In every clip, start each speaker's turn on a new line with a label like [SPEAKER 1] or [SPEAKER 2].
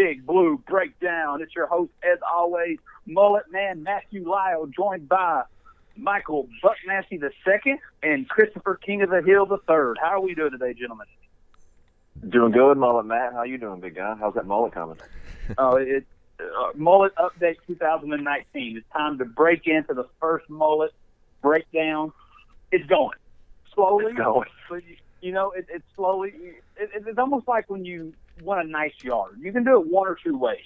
[SPEAKER 1] Big Blue Breakdown. It's your host, as always, Mullet Man Matthew Lyle, joined by Michael Buchheister II and Christopher King of the Hill III. How are we doing today, gentlemen?
[SPEAKER 2] Doing good, Mullet Matt. How you doing, big guy? How's that mullet coming?
[SPEAKER 1] It's Mullet Update 2019. It's time to break into the first Mullet Breakdown. It's going. Slowly.
[SPEAKER 2] It's going.
[SPEAKER 1] But, it's slowly. It's almost like when you want a nice yard. You can do it one or two ways.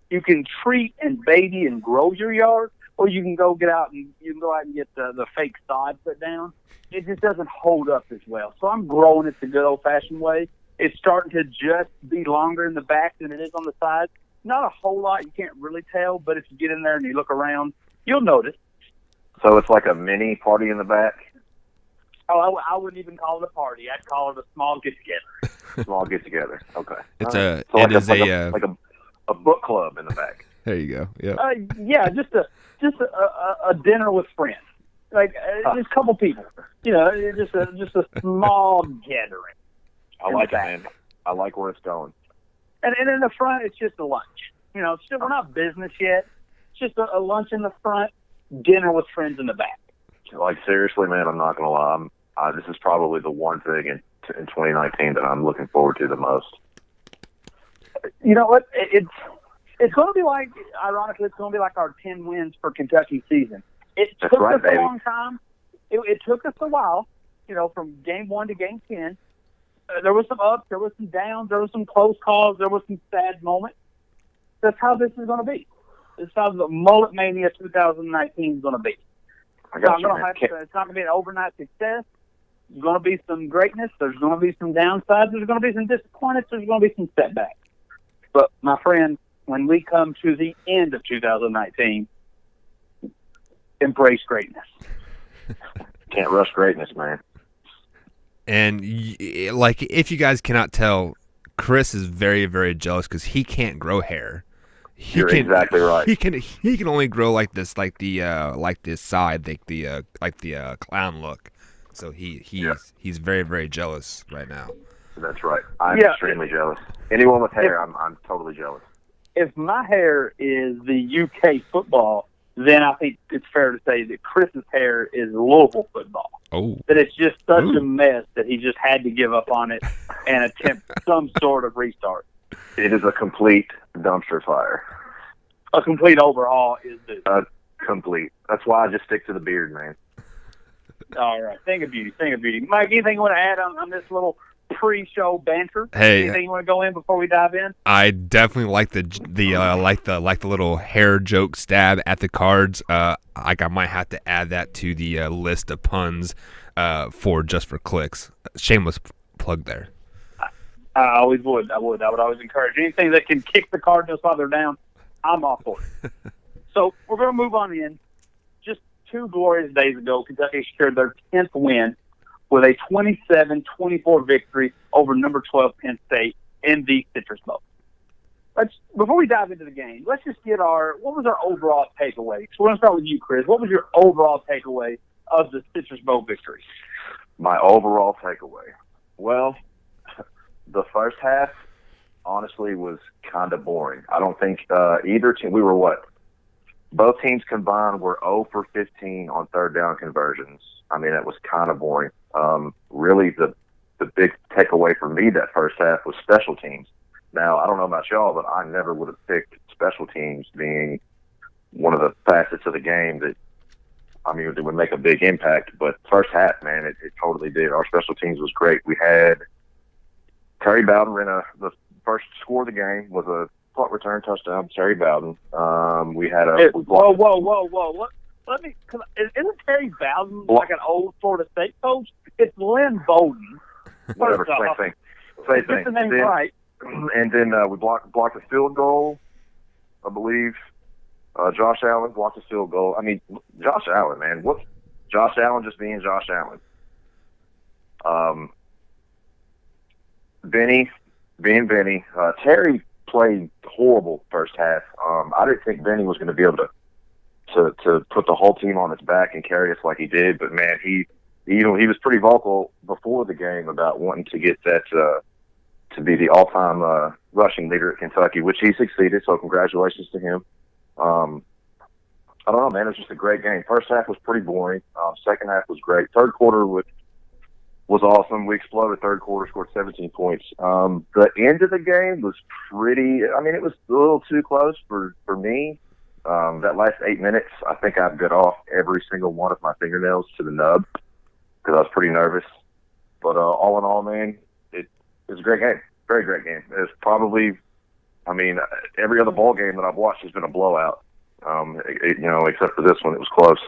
[SPEAKER 1] You can treat and baby and grow your yard, or you can go out and get the fake sod put down. It just doesn't hold up as well. So I'm growing it the good old-fashioned way. It's starting to just be longer in the back than it is on the sides. Not a whole lot. You can't really tell, but if you get in there and you look around, you'll notice.
[SPEAKER 2] So it's like a mini party in the back?
[SPEAKER 1] Oh, I wouldn't even call it a party. I'd call it a small get-together.
[SPEAKER 2] Small get-together. Okay.
[SPEAKER 3] It's
[SPEAKER 2] like a book club in the back.
[SPEAKER 3] There you go. Yeah.
[SPEAKER 1] Yeah, just a dinner with friends. Like just a couple people. Just a small gathering.
[SPEAKER 2] I like it, man. I like where it's going.
[SPEAKER 1] And in the front, it's just a lunch. We're not business yet. It's just a lunch in the front, dinner with friends in the back.
[SPEAKER 2] Like, seriously, man, I'm not going to lie. This is probably the one thing in 2019 that I'm looking forward to the most.
[SPEAKER 1] You know what? It's going to be like, ironically, it's going to be like our 10 wins for Kentucky season. It took us a long time. It took us a while, from game 1 to game 10. There was some ups, there was some downs, there was some close calls, there was some sad moments. That's how this is going to be. This is how the Mullet Mania 2019 is going to be. It's not going to be an overnight success. There's going to be some greatness. There's going to be some downsides. There's going to be some disappointments. There's going to be some setbacks. But, my friend, when we come to the end of 2019, embrace greatness.
[SPEAKER 2] Can't rush greatness, man.
[SPEAKER 3] And, if you guys cannot tell, Chris is very, very jealous because he can't grow hair.
[SPEAKER 2] You're exactly right.
[SPEAKER 3] He can only grow like this side, the clown look. So he's very, very jealous right now.
[SPEAKER 2] That's right. I'm extremely jealous. Anyone with hair, I'm totally jealous.
[SPEAKER 1] If my hair is the UK football, then I think it's fair to say that Chris's hair is Louisville football.
[SPEAKER 3] Oh.
[SPEAKER 1] That it's just such a mess that he just had to give up on it and attempt some sort of restart.
[SPEAKER 2] It is a complete dumpster fire.
[SPEAKER 1] A complete overhaul is due.
[SPEAKER 2] Complete. That's why I just stick to the beard, man.
[SPEAKER 1] All right. Thing of beauty. Mike, anything you want to add on this little pre-show banter?
[SPEAKER 3] Hey,
[SPEAKER 1] anything you want to go in before we dive in?
[SPEAKER 3] I definitely like the little hair joke stab at the Cards. I might have to add that to the list of puns for clicks. Shameless plug there.
[SPEAKER 1] I always would. I would always encourage anything that can kick the Cardinals while they're down. I'm all for it. So we're going to move on in. Just 2 glorious days ago, Kentucky secured their 10th win with a 27-24 victory over number 12 Penn State in the Citrus Bowl. Before we dive into the game, let's just get what was our overall takeaway? So we're going to start with you, Chris. What was your overall takeaway of the Citrus Bowl victory?
[SPEAKER 2] My overall takeaway? Well, the first half, honestly, was kind of boring. I don't think either team, both teams combined were 0 for 15 on third down conversions. I mean, it was kind of boring. Really, the big takeaway for me that first half was special teams. Now, I don't know about y'all, but I never would have picked special teams being one of the facets of the game that, it would make a big impact. But first half, man, it totally did. Our special teams was great. We had Terry Bowden the first score of the game was a punt return touchdown. Terry Bowden. We had
[SPEAKER 1] whoa! Isn't Terry Bowden like an old Florida State coach? It's Lynn Bowden.
[SPEAKER 2] Whatever, same thing.
[SPEAKER 1] Get the name right.
[SPEAKER 2] And then we blocked a field goal, I believe. Josh Allen blocked a field goal. Josh Allen, man. Josh Allen just being Josh Allen. Benny being Benny. Terry played horrible first half. I didn't think Benny was going to be able to put the whole team on his back and carry us like he did. But man, he was pretty vocal before the game about wanting to get that to be the all-time rushing leader at Kentucky, which he succeeded. So congratulations to him. I don't know, man. It was just a great game. First half was pretty boring. Second half was great. Third quarter was awesome. We exploded third quarter, scored 17 points. The end of the game was pretty – I mean, it was a little too close for me. That last 8 minutes, I think I bit off every single one of my fingernails to the nub because I was pretty nervous. But all in all, man, it was a great game. Very great game. It's probably – I mean, every other ball game that I've watched has been a blowout. Except for this one, it was close.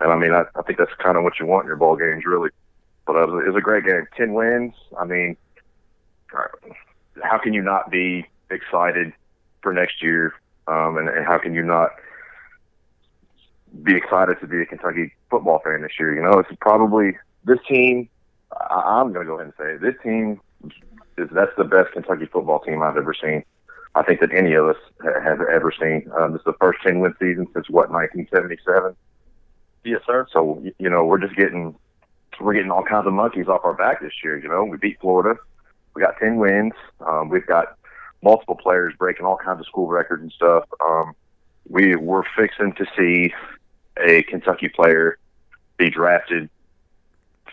[SPEAKER 2] And, I mean, I think that's kind of what you want in your ball games, really. But it was a great game. 10 wins. I mean, how can you not be excited for next year? And how can you not be excited to be a Kentucky football fan this year? You know, it's probably this team. I'm going to go ahead and say it. This team that's the best Kentucky football team I've ever seen. I think that any of us have ever seen. This is the first 10-win season since 1977.
[SPEAKER 1] Yes, sir.
[SPEAKER 2] So we're getting all kinds of monkeys off our back this year. You know, we beat Florida. We got 10 wins. We've got multiple players breaking all kinds of school records and stuff. We're fixing to see a Kentucky player be drafted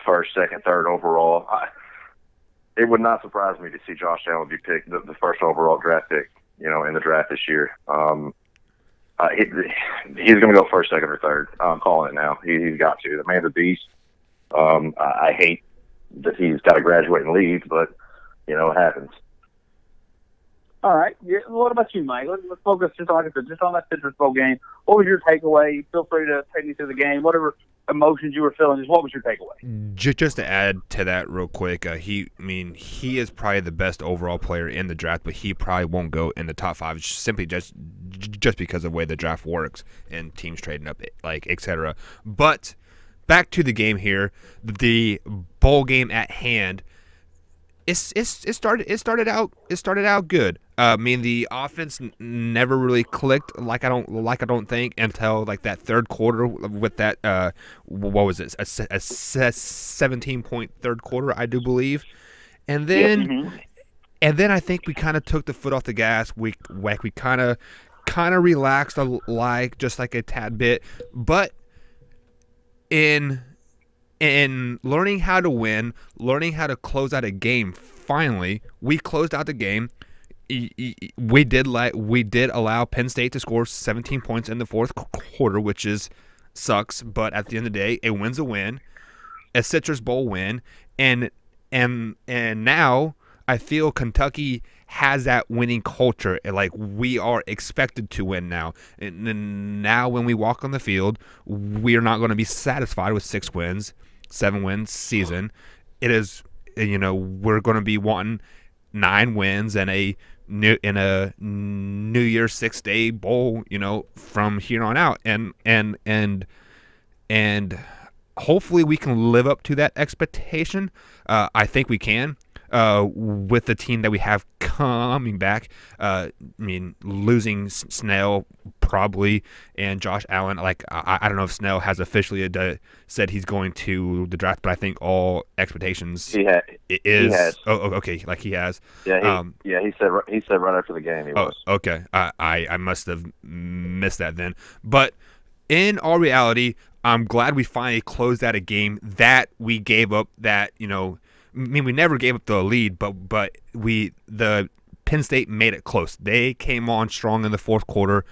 [SPEAKER 2] first, second, third overall. It would not surprise me to see Josh Allen be picked the first overall draft pick, in the draft this year. He's going to go first, second, or third. I'm calling it now. He's got to. The man's a beast. I hate that he's got to graduate and leave, but, it happens.
[SPEAKER 1] All right. What about you, Mike? Let's focus just on that Citrus Bowl game. What was your takeaway? Feel free to take me through the game. Whatever emotions you were feeling, just what was your takeaway?
[SPEAKER 3] Just to add to that real quick, he is probably the best overall player in the draft, but he probably won't go in the top 5 simply just because of the way the draft works and teams trading up, like etc. But back to the game here, the bowl game at hand. It started out good. The offense never really clicked like I don't think until like that third quarter with that what was it, a 17-point third quarter, I do believe, and then I think we kind of took the foot off the gas. We kind of relaxed just like a tad bit, but in learning how to win, learning how to close out a game, finally, we closed out the game. We did allow Penn State to score 17 points in the fourth quarter, which sucks. But at the end of the day, a win's a win, a Citrus Bowl win, and now I feel Kentucky has that winning culture. Like, we are expected to win now. And now when we walk on the field, we are not going to be satisfied with 6 wins. 7 wins season. It is, we're going to be wanting 9 wins and a New Year's 6-day bowl, from here on out, and hopefully we can live up to that expectation. I think we can. With the team that we have coming back. Losing Snell probably and Josh Allen. Like, I don't know if Snell has officially said he's going to the draft, but I think all expectations
[SPEAKER 2] he has.
[SPEAKER 3] Oh, okay, like he has.
[SPEAKER 2] Yeah, he said right after the game he was.
[SPEAKER 3] Okay, I must have missed that then. But in all reality, I'm glad we finally closed out a game that we gave up. That we never gave up the lead, but the Penn State made it close. They came on strong in the fourth quarter,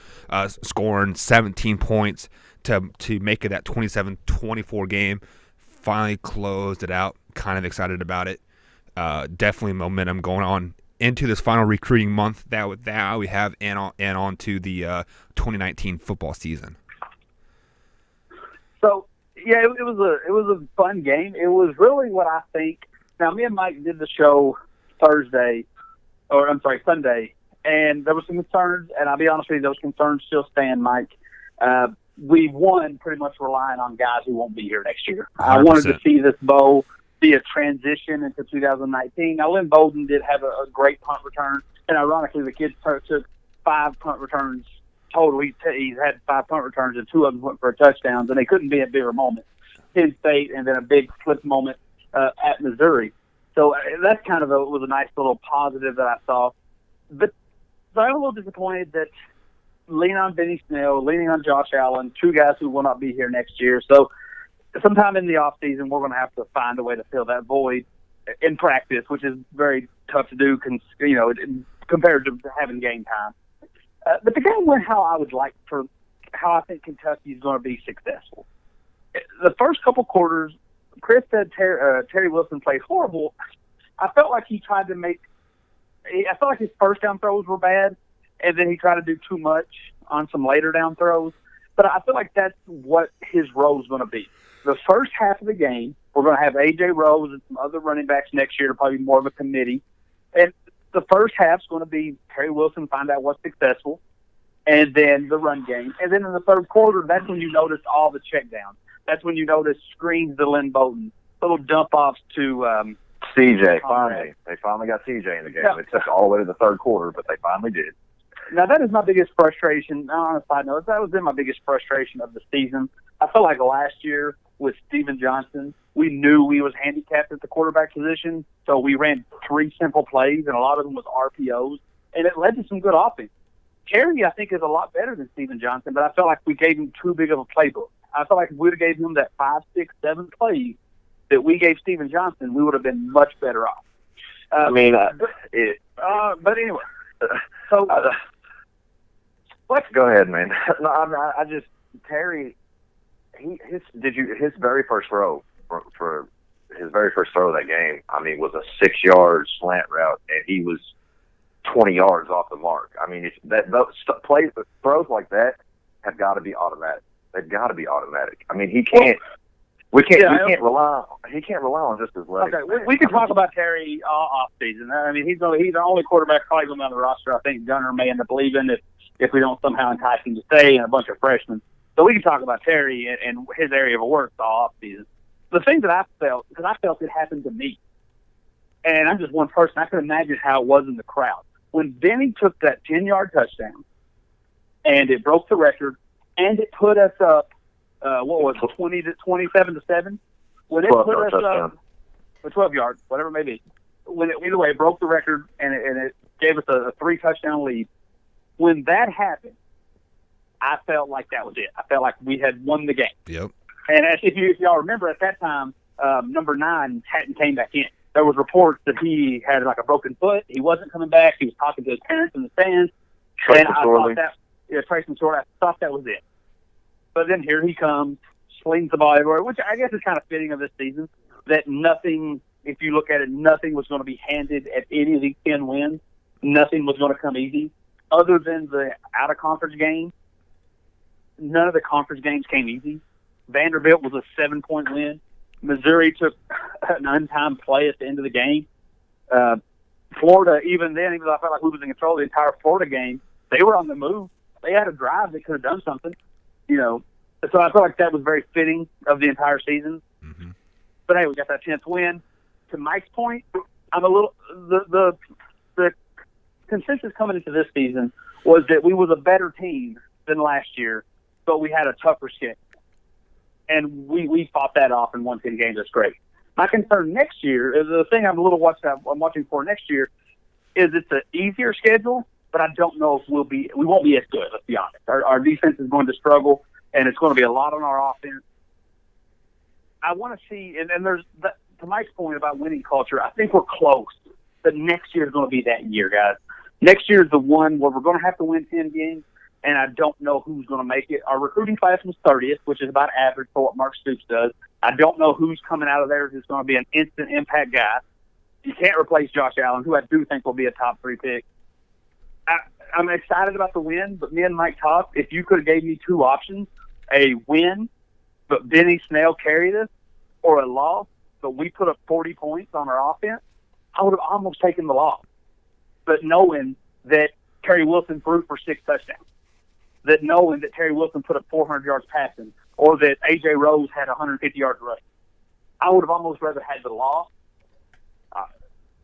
[SPEAKER 3] scoring 17 points to make it that 27-24 game. Finally closed it out. Kind of excited about it. Definitely momentum going on into this final recruiting month that we have, and on to the 2019 football season.
[SPEAKER 1] So yeah, it was a fun game. It was really what I think. Now, me and Mike did the show Sunday, and there were some concerns, and I'll be honest with you, those concerns still stand, Mike. We won pretty much relying on guys who won't be here next year. 100%. I wanted to see this bowl be a transition into 2019. Now, Lynn Bolden did have a great punt return, and ironically, the kid took 5 punt returns total. He's had 5 punt returns, and 2 of them went for touchdowns, and they couldn't be a bigger moment. Penn State, and then a big flip moment at Missouri. So that's kind of was a nice little positive that I saw. But so I'm a little disappointed that leaning on Benny Snell, leaning on Josh Allen, two guys who will not be here next year. So sometime in the offseason, we're going to have to find a way to fill that void in practice, which is very tough to do, compared to having game time. But the game went how I would like for how I think Kentucky is going to be successful. The first couple quarters, Chris said Terry Wilson played horrible. I felt like he tried to I felt like his first down throws were bad, and then he tried to do too much on some later down throws. But I feel like that's what his role is going to be. The first half of the game, we're going to have A.J. Rose and some other running backs next year, probably more of a committee. And the first half is going to be Terry Wilson find out what's successful, and then the run game. And then in the third quarter, that's when you notice all the checkdowns. That's when you notice screens to Lynn Bowden, little dump-offs to
[SPEAKER 2] CJ. Finally. They finally got CJ in the game. Yeah. It took all the way to the third quarter, but they finally did.
[SPEAKER 1] Now, that is my biggest frustration. On a side note, that was my biggest frustration of the season. I felt like last year with Steven Johnson, we knew we was handicapped at the quarterback position, so we ran 3 simple plays, and a lot of them was RPOs, and it led to some good offense. Terry, I think, is a lot better than Steven Johnson, but I felt like we gave him too big of a playbook. I felt like if we would have gave him that 5, 6, 7 plays that we gave Steven Johnson, we would have been much better off.
[SPEAKER 2] But
[SPEAKER 1] anyway, so
[SPEAKER 2] let's go ahead, man. No, I just Terry. His very first throw for his very first throw of that game, I mean, was a 6-yard slant route, and he was 20 yards off the mark. I mean, throws like that have got to be automatic. They've got to be automatic. I mean, he can't. He can't rely on just his legs.
[SPEAKER 1] Okay, we can talk about Terry off season. I mean, he's the only quarterback probably going on the roster I think Gunner may end up leaving if we don't somehow entice him to stay, and a bunch of freshmen. So we can talk about Terry and his area of work all off season. The thing that I felt, because I felt it happened to me, and I'm just one person, I can imagine how it was in the crowd. When Benny took that 10-yard touchdown, and it broke the record, and it put us up, 27-7? When it put us up, for 12 yards, whatever it may be. Either way, it broke the record, and it gave us a 3-touchdown lead. When that happened, I felt like that was it. I felt like we had won the game.
[SPEAKER 3] Yep.
[SPEAKER 1] And if y'all remember, at that time, number 9 hadn't came back in. There was reports that he had like a broken foot. He wasn't coming back. He was talking to his parents in the stands.
[SPEAKER 2] Trace
[SPEAKER 1] McSorley. I thought that was it. But then here he comes, slings the ball everywhere, which I guess is kind of fitting of this season, that nothing, if you look at it, nothing was going to be handed at any of these 10 wins. Nothing was going to come easy. Other than the out-of-conference game, none of the conference games came easy. Vanderbilt was a 7-point win. Missouri took an untimed play at the end of the game. Florida, even though I felt like we was in control of the entire Florida game, they were on the move. They had a drive. They could have done something, So I felt like that was very fitting of the entire season.
[SPEAKER 3] Mm-hmm.
[SPEAKER 1] But hey, we got that 10th win. To Mike's point, I'm a little the consensus coming into this season was that we was a better team than last year, but we had a tougher schedule. And we fought that off and won 10 games. That's great. My concern next year is the thing I'm watching for next year is it's an easier schedule, but I don't know if we won't be as good. Let's be honest. Our defense is going to struggle, and it's going to be a lot on our offense. I want to see, and there's to Mike's point about winning culture. I think we're close, but next year is going to be that year, guys. Next year is the one where we're going to have to win 10 games. And I don't know who's going to make it. Our recruiting class was 30th, which is about average for what Mark Stoops does. I don't know who's coming out of there who's going to be an instant impact guy. You can't replace Josh Allen, who I do think will be a top 3 pick. I'm excited about the win, but me and Mike talked. If you could have gave me 2 options, a win, but Benny Snell carried us, or a loss, but we put up 40 points on our offense, I would have almost taken the loss. But knowing that Terry Wilson threw for 6 touchdowns, that knowing that Terry Wilson put up 400 yards passing, or that A.J. Rose had 150 yards rushing, I would have almost rather had the loss.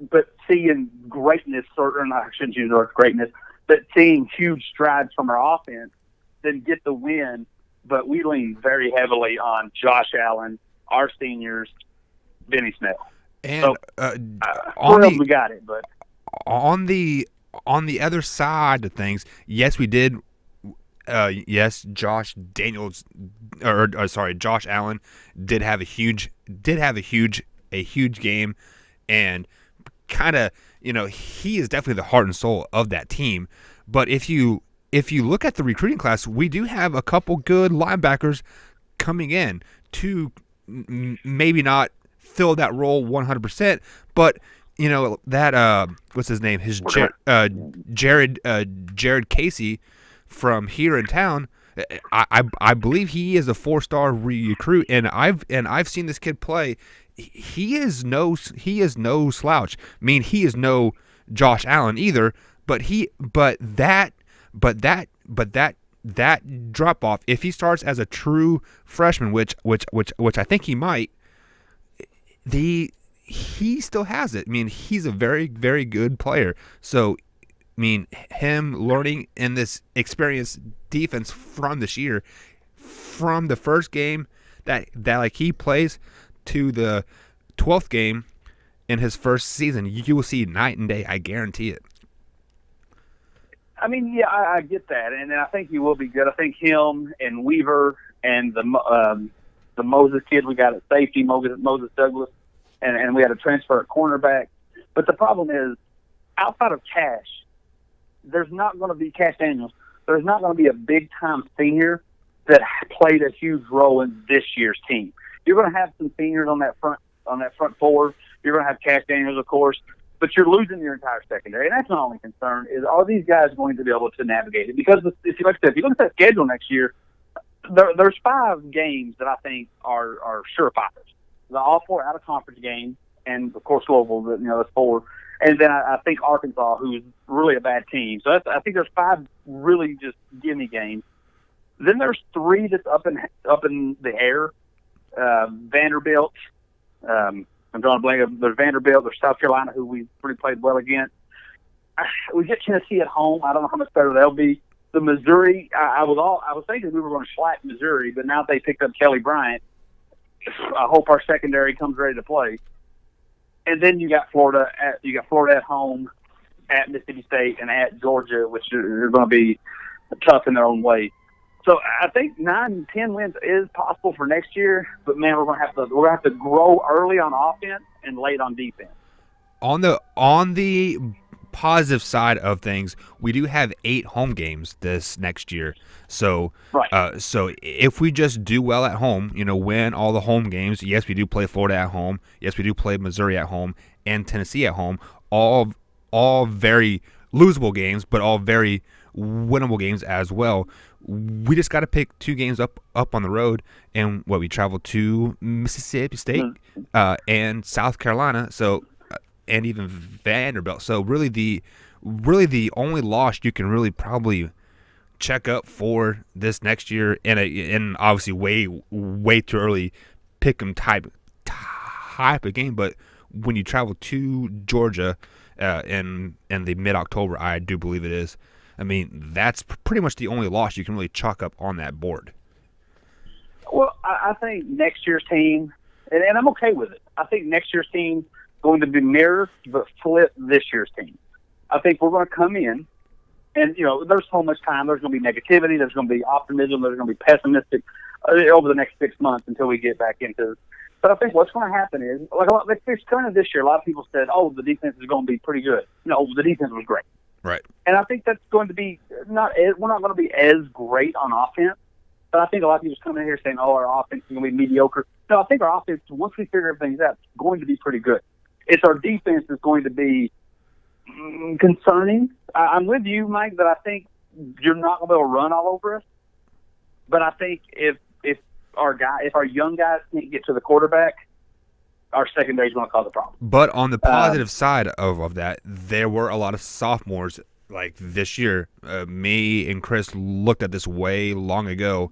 [SPEAKER 1] But seeing greatness, or I shouldn't use the word greatness, but seeing huge strides from our offense, then get the win. But we lean very heavily on Josh Allen, our seniors, Benny Snell.
[SPEAKER 3] And
[SPEAKER 1] we got it, but
[SPEAKER 3] on the other side of things, yes, we did. Yes, Josh Allen did have a huge game, and kind of, he is definitely the heart and soul of that team. But if you look at the recruiting class, we do have a couple good linebackers coming in to maybe not fill that role 100%, but that what's his name? Jared Casey from here in town. I believe he is a 4-star recruit, and I've seen this kid play. He is no slouch. I mean, he is no Josh Allen either, but that drop off, if he starts as a true freshman, which I think he might, he still has it. I mean, he's a very, very good player. So, I mean, him learning in this experienced defense from this year, from the first game that like he plays to the 12th game in his first season, you will see night and day. I guarantee it.
[SPEAKER 1] I mean, yeah, I get that, and I think he will be good. I think him and Weaver and the Moses kid we got at safety, Moses Douglas, and we had a transfer at cornerback. But the problem is, outside of Cash, there's not going to be Cash Daniels. There's not going to be a big-time senior that played a huge role in this year's team. You're going to have some seniors on that front four. You're going to have Cash Daniels, of course, but you're losing your entire secondary. And that's my only concern is, are these guys going to be able to navigate it? Because if you look at that schedule next year, there's 5 games that I think are surefires. All 4 out-of-conference games, and, of course, Louisville, that's 4. And then I think Arkansas, who's really a bad team. So I think there's 5 really just gimme games. Then there's 3 that's up in the air. Vanderbilt. I'm drawing a blank. There's Vanderbilt. There's South Carolina, who we pretty played well against. We get Tennessee at home. I don't know how much better they'll be. The Missouri. I was thinking we were going to slack Missouri, but now they picked up Kelly Bryant. I hope our secondary comes ready to play. And then you got Florida at home, at Mississippi State, and at Georgia, which are going to be tough in their own way. So I think 9-10 wins is possible for next year, but man, we're going to have to grow early on offense and late on defense.
[SPEAKER 3] On the positive side of things, we do have 8 home games this next year. So,
[SPEAKER 1] right.
[SPEAKER 3] So if we just do well at home, win all the home games. Yes, we do play Florida at home. Yes, we do play Missouri at home and Tennessee at home. All very losable games, but all very winnable games as well. We just got to pick 2 games up on the road, and we travel to Mississippi State and South Carolina. So. And even Vanderbilt. So really the only loss you can really probably check up for this next year, and obviously way too early pick 'em type of game. But when you travel to Georgia in the mid-October, I do believe it is. I mean, that's pretty much the only loss you can really chalk up on that board.
[SPEAKER 1] Well, I think next year's team, and I'm okay with it. I think next year's team going to be mirror but flip this year's team. I think we're going to come in, and there's so much time. There's going to be negativity. There's going to be optimism. There's going to be pessimistic over the next 6 months until we get back into. But I think what's going to happen is, like this turn of this year, a lot of people said, "Oh, the defense is going to be pretty good." No, the defense was great.
[SPEAKER 3] Right.
[SPEAKER 1] And I think that's going to be we're not going to be as great on offense. But I think a lot of people come in here saying, "Oh, our offense is going to be mediocre." No, I think our offense, once we figure everything out, is going to be pretty good. It's our defense is going to be concerning. I'm with you, Mike, that I think you're not going to be able to run all over us. But I think if our young guys can't get to the quarterback, our secondary is going to cause a problem.
[SPEAKER 3] But on the positive side of that, there were a lot of sophomores like this year. Me and Chris looked at this way long ago,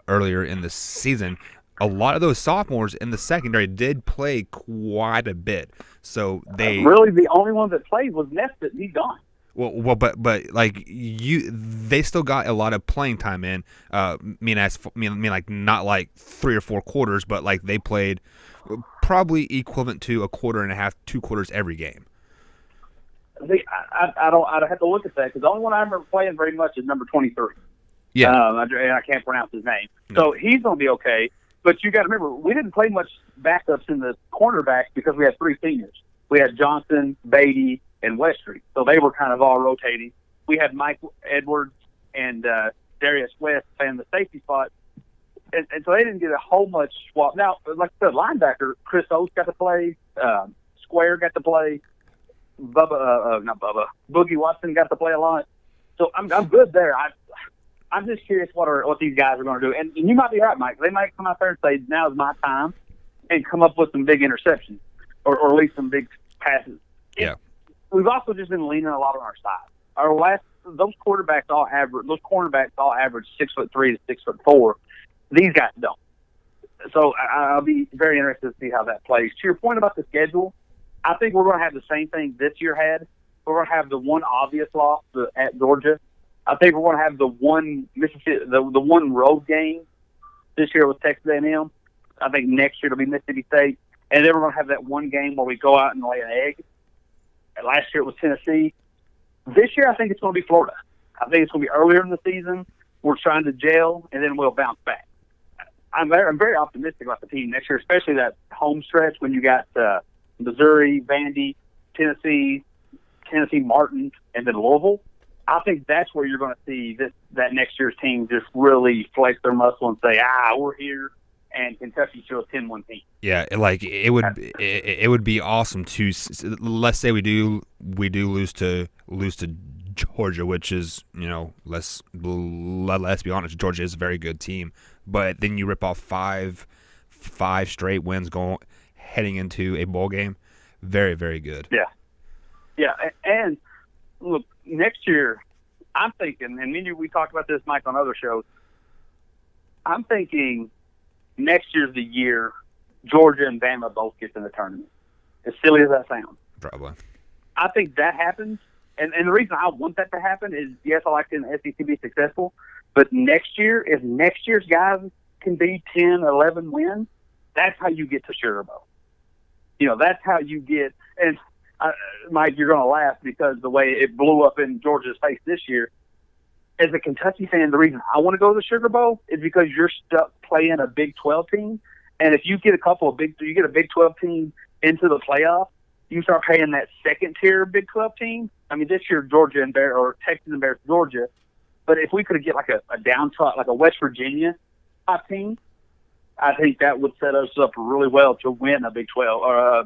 [SPEAKER 3] earlier in the season. A lot of those sophomores in the secondary did play quite a bit. So they
[SPEAKER 1] really the only one that played was Nesbitt. He's gone.
[SPEAKER 3] But like they still got a lot of playing time in. Like not like 3 or 4 quarters, but like they played probably equivalent to a quarter and a half, 2 quarters every game.
[SPEAKER 1] I'd have to look at that because the only one I remember playing very much is number 23.
[SPEAKER 3] Yeah,
[SPEAKER 1] and I can't pronounce his name, so he's going to be okay. But you got to remember, we didn't play much backups in the cornerbacks because we had 3 seniors. We had Johnson, Beatty, and Westry, so they were kind of all rotating. We had Mike Edwards and Darius West playing the safety spot, and so they didn't get a whole much swap. Now, like I said, linebacker Chris Oates got to play, Square got to play, Boogie Watson got to play a lot. So I'm good there. I'm just curious what these guys are going to do, and you might be right, Mike. They might come out there and say now's my time, and come up with some big interceptions, or at least some big passes.
[SPEAKER 3] Yeah.
[SPEAKER 1] We've also just been leaning a lot on our side. Those cornerbacks all average 6'3" to 6'4". These guys don't. So I'll be very interested to see how that plays. To your point about the schedule, I think we're going to have the same thing this year had. We're going to have the one obvious loss at Georgia. I think we're going to have the one Mississippi, the one road game this year with Texas A&M. I think next year it'll be Mississippi State, and then we're going to have that one game where we go out and lay an egg. Last year it was Tennessee. This year I think it's going to be Florida. I think it's going to be earlier in the season. We're trying to gel, and then we'll bounce back. I'm very optimistic about the team next year, especially that home stretch when you got Missouri, Vandy, Tennessee, Martin, and then Louisville. I think that's where you're going to see that next year's team just really flex their muscle and say, we're here, and Kentucky's still a 10-1 team.
[SPEAKER 3] Yeah, like it would be awesome to, let's say we do lose to Georgia, which is, let's be honest, Georgia is a very good team, but then you rip off five straight wins heading into a bowl game. Very, very good.
[SPEAKER 1] Yeah, and look, next year, I'm thinking, and we talked about this, Mike, on other shows. I'm thinking next year's the year Georgia and Bama both get in the tournament. As silly as that sounds.
[SPEAKER 3] Probably.
[SPEAKER 1] I think that happens, and the reason I want that to happen is, yes, I like seeing the SEC be successful, but next year, if next year's guys can be 10, 11 wins, that's how you get to Sugar Bowl. That's how you get – and Mike, you're going to laugh because the way it blew up in Georgia's face this year. As a Kentucky fan, the reason I want to go to the Sugar Bowl is because you're stuck playing a Big 12 team, and if you get a Big 12 team into the playoff, you start paying that second tier Big 12 team. I mean, this year Georgia or Texas embarrassed Georgia, but if we could get like a downtrodden, like a West Virginia type team, I think that would set us up really well to win a Big 12 or a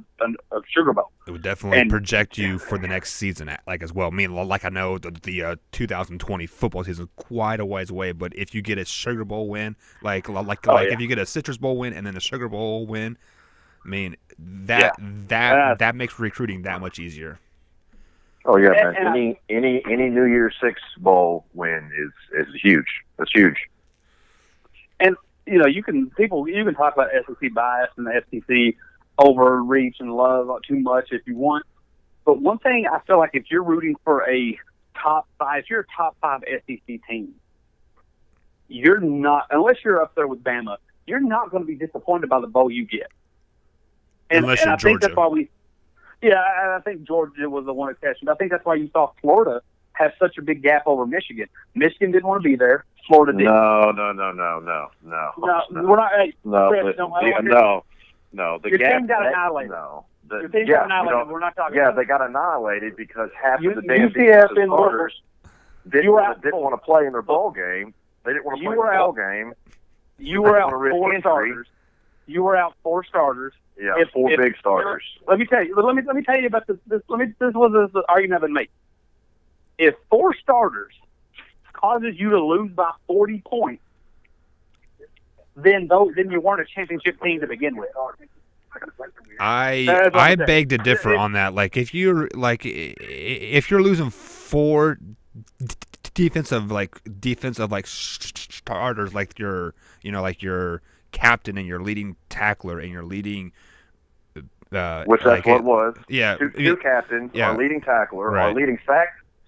[SPEAKER 1] Sugar Bowl.
[SPEAKER 3] It would definitely project you for the next season, as well. I mean, like I know the 2020 football season is quite a ways away, but if you get a Sugar Bowl win, if you get a Citrus Bowl win and then a Sugar Bowl win, I mean that makes recruiting that much easier.
[SPEAKER 2] Oh yeah, man! Any New Year's Six Bowl win is huge. That's huge.
[SPEAKER 1] And you can talk about SEC bias and the SEC overreach and love too much if you want. But one thing I feel like if you're rooting for a top 5, if you're a top 5 SEC team, you're not, unless you're up there with Bama, you're not going to be disappointed by the bowl you get.
[SPEAKER 3] Unless you're
[SPEAKER 1] I
[SPEAKER 3] Georgia.
[SPEAKER 1] think that's why I think Georgia was the one exception. I think that's why you saw Florida have such a big gap over Michigan. Michigan didn't want to be there. Florida did.
[SPEAKER 2] No.
[SPEAKER 1] We're not. Hey, Chris,
[SPEAKER 2] no. The
[SPEAKER 1] your
[SPEAKER 2] gap,
[SPEAKER 1] team got annihilated.
[SPEAKER 2] No.
[SPEAKER 1] Your team got annihilated. We're not talking.
[SPEAKER 2] Yeah,
[SPEAKER 1] about
[SPEAKER 2] they got annihilated because half of the damn
[SPEAKER 1] UCF
[SPEAKER 2] defensive starters didn't want to play in their bowl game. They didn't want to play in the bowl game.
[SPEAKER 1] You were out 4 starters. You were out 4 starters.
[SPEAKER 2] Yeah, 4 big starters.
[SPEAKER 1] Let me tell you. Let me tell you about this. This was the argument I've been making. If 4 starters causes you to lose by 40 points, then you weren't a championship team to begin with.
[SPEAKER 3] I beg to differ on that. Like if you're losing 4 defensive starters, like your captain and your leading tackler and your leading
[SPEAKER 2] which that's what it was.
[SPEAKER 3] Yeah,
[SPEAKER 2] two captains, our leading tackler, our leading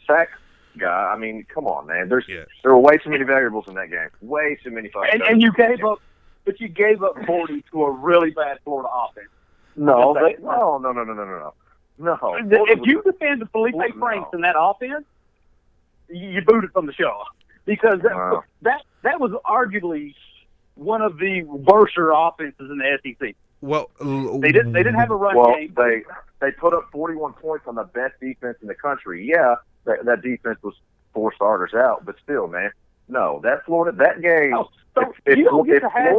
[SPEAKER 2] sack guy. I mean, come on, man. There were way too many variables in that game. Way too many fucking.
[SPEAKER 1] And you gave up, but you gave up 40 to a really bad Florida offense.
[SPEAKER 2] No.
[SPEAKER 1] If you defend Felipe Franks in that offense, you booted from the show because that was arguably one of the worser offenses in the SEC.
[SPEAKER 3] Well,
[SPEAKER 1] they didn't have a run game.
[SPEAKER 2] They put up 41 points on the best defense in the country. Yeah, that defense was 4 starters out, but still, man, no, that game.
[SPEAKER 1] Oh, so you don't get to have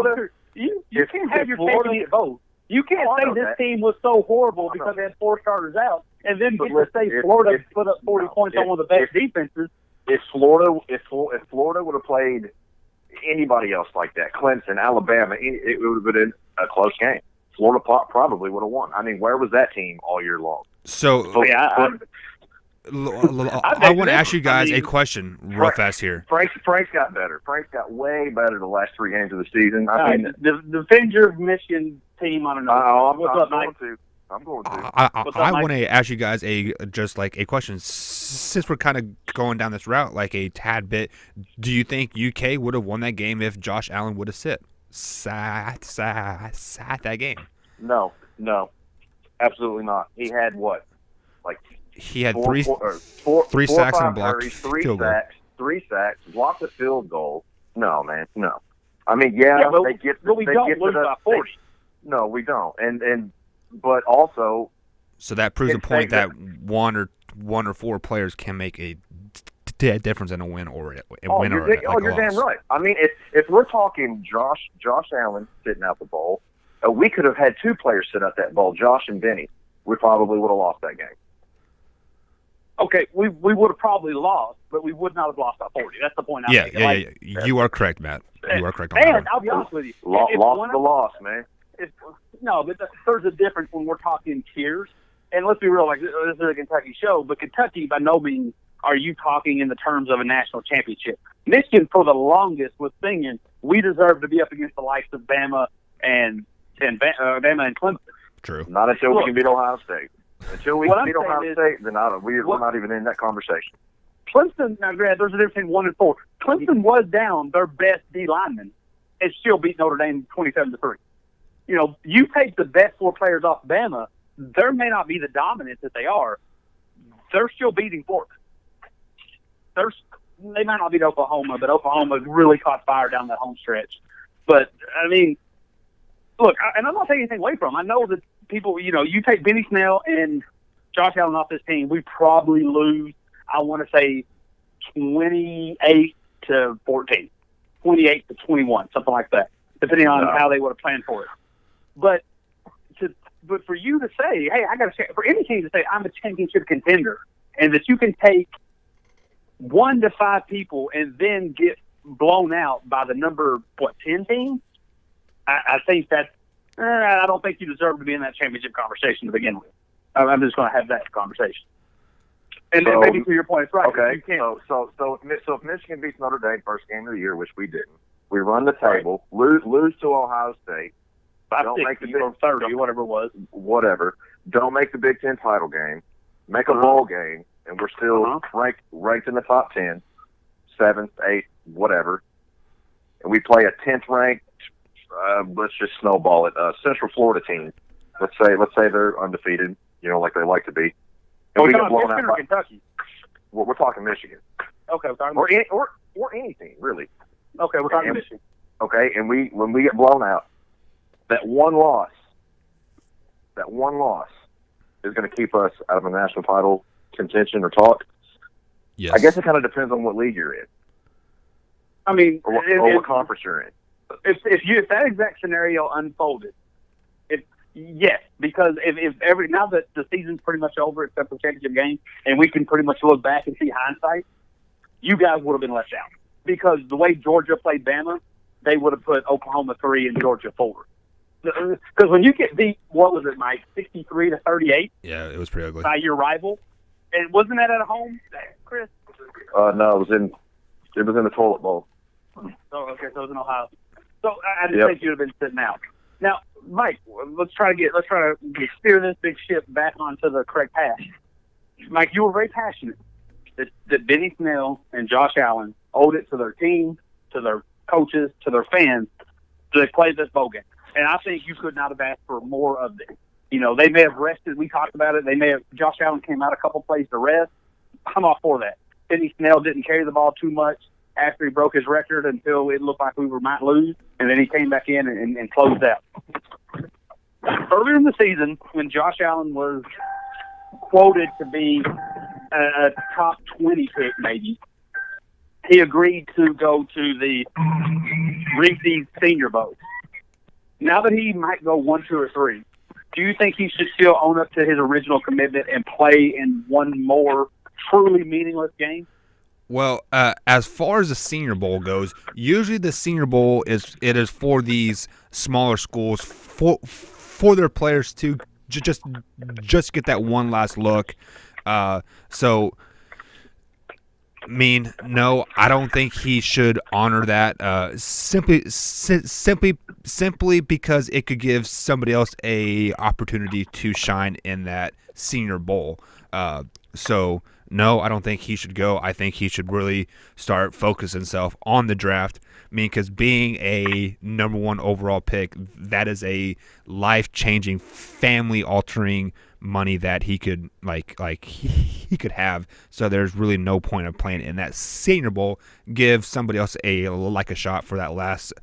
[SPEAKER 1] you can't have your cake at both. You can't say this team was so horrible because they had 4 starters out, and then get to say Florida put up 40 points on one of the best defenses.
[SPEAKER 2] If Florida would have played anybody else like that, Clemson, Alabama, it would have been a close game. Florida probably would have won. I mean, where was that team all year long?
[SPEAKER 3] So I want to ask you guys a question real fast here.
[SPEAKER 2] Frank's got better. Frank's got way better the last 3 games of the season.
[SPEAKER 1] Defend your Michigan team on another.
[SPEAKER 2] I'm going to.
[SPEAKER 3] I want to ask you guys a question. Since we're kind of going down this route, like a tad bit, do you think UK would have won that game if Josh Allen would have sat that game?
[SPEAKER 2] No, absolutely not. He had what? Like
[SPEAKER 3] he had
[SPEAKER 2] 3
[SPEAKER 3] sacks and blocked
[SPEAKER 2] hurries,
[SPEAKER 3] field goal.
[SPEAKER 2] 3 sacks, blocked a field goal. No, man, no. I mean,
[SPEAKER 1] but we
[SPEAKER 2] they
[SPEAKER 1] don't
[SPEAKER 2] get
[SPEAKER 1] lose by 40.
[SPEAKER 2] No, we don't. But also,
[SPEAKER 3] so that proves a point that one or 4 players can make a difference in a win or a
[SPEAKER 2] you're damn right. I mean, if we're talking Josh Allen sitting out the bowl, we could have had 2 players sit out that bowl, Josh and Benny. We probably would have lost that game.
[SPEAKER 1] Okay, we would have probably lost, but we would not have lost by 40. That's the point I'm making.
[SPEAKER 3] Yeah. You are correct, Matt. You are correct on
[SPEAKER 1] that.
[SPEAKER 3] And
[SPEAKER 1] I'll be honest with you.
[SPEAKER 2] Lost the loss, man.
[SPEAKER 1] No, but there's a difference when we're talking tiers. And let's be real, like this is a Kentucky show, but Kentucky, by no means are you talking in the terms of a national championship. Michigan, for the longest, was thinking we deserve to be up against the likes of Bama and Clemson.
[SPEAKER 3] True.
[SPEAKER 2] Not until we can beat Ohio State. Until we can beat Ohio State, then we're not even in that conversation.
[SPEAKER 1] Clemson, now, Grant, there's a difference between 1 and 4. Clemson was down their best D lineman and still beat Notre Dame 27-3. You know, you take the best 4 players off Bama, there may not be the dominance that they are. They're still beating Florida. They might not beat Oklahoma, but Oklahoma really caught fire down that home stretch. But, I mean, look, and I'm not taking anything away from them. I know that people, you know, you take Benny Snell and Josh Allen off this team, we probably lose, I want to say, 28-14, 28-21, something like that, depending on how they would have planned for it. But for you to say, hey, for any team to say I'm a championship contender, and that you can take 1 to 5 people and then get blown out by the number 10 team, I think that I don't think you deserve to be in that championship conversation to begin with. I'm just going to have that conversation. And then maybe to your point, it's right.
[SPEAKER 2] Okay.
[SPEAKER 1] You can't.
[SPEAKER 2] So if Michigan beats Notre Dame first game of the year, which we didn't, we run the table, lose to Ohio State. Don't make the Big
[SPEAKER 1] 30, whatever it was.
[SPEAKER 2] Whatever. Don't make the Big Ten title game. Make a bowl game, and we're still ranked in the top 10, 7th, 8th, whatever. And we play a 10th ranked. Let's just snowball it. Central Florida team. Let's say they're undefeated. You know, like they like to be. And we get blown out
[SPEAKER 1] by Kentucky.
[SPEAKER 2] We're talking Michigan.
[SPEAKER 1] Okay, we're talking
[SPEAKER 2] or any team really.
[SPEAKER 1] Okay, we're talking Michigan.
[SPEAKER 2] Okay, and when we get blown out, that one loss is going to keep us out of a national title contention or talk.
[SPEAKER 3] Yes.
[SPEAKER 2] I guess it kind of depends on what league you're in.
[SPEAKER 1] I mean,
[SPEAKER 2] or what conference you're in.
[SPEAKER 1] If that exact scenario unfolded, yes, because if now that the season's pretty much over except for the championship game, and we can pretty much look back and see hindsight, you guys would have been left out because the way Georgia played Bama, they would have put Oklahoma 3 and Georgia 4. Because when you get beat, what was it, Mike, 63-38?
[SPEAKER 3] Yeah, it was pretty ugly
[SPEAKER 1] by your rival, and wasn't that at home, Chris?
[SPEAKER 2] No, it was in the toilet bowl.
[SPEAKER 1] Oh, okay, so it was in Ohio. So I didn't think you'd have been sitting out. Now, Mike, let's try to steer this big ship back onto the correct path. Mike, you were very passionate that Benny Snell and Josh Allen owed it to their team, to their coaches, to their fans to play this bowl game. And I think you could not have asked for more of this. You know, they may have rested. We talked about it. Josh Allen came out a couple plays to rest. I'm all for that. Benny Snell didn't carry the ball too much after he broke his record until it looked like we might lose, and then he came back in and closed out. Earlier in the season, when Josh Allen was quoted to be a top 20 pick maybe, he agreed to go to the Reese's Senior Bowl. Now that he might go 1, 2, or 3, do you think he should still own up to his original commitment and play in one more truly meaningless game?
[SPEAKER 3] Well, as far as the Senior Bowl goes, usually the Senior Bowl is for these smaller schools for their players to just get that one last look. So, I mean, no, I don't think he should honor that. Simply because it could give somebody else a opportunity to shine in that Senior Bowl. So, no, I don't think he should go. I think he should really start focusing himself on the draft. I mean, because being a number 1 overall pick, that is a life-changing, family-altering money that he could he could have. So there's really no point of playing in that Senior Bowl. Give somebody else a shot for that last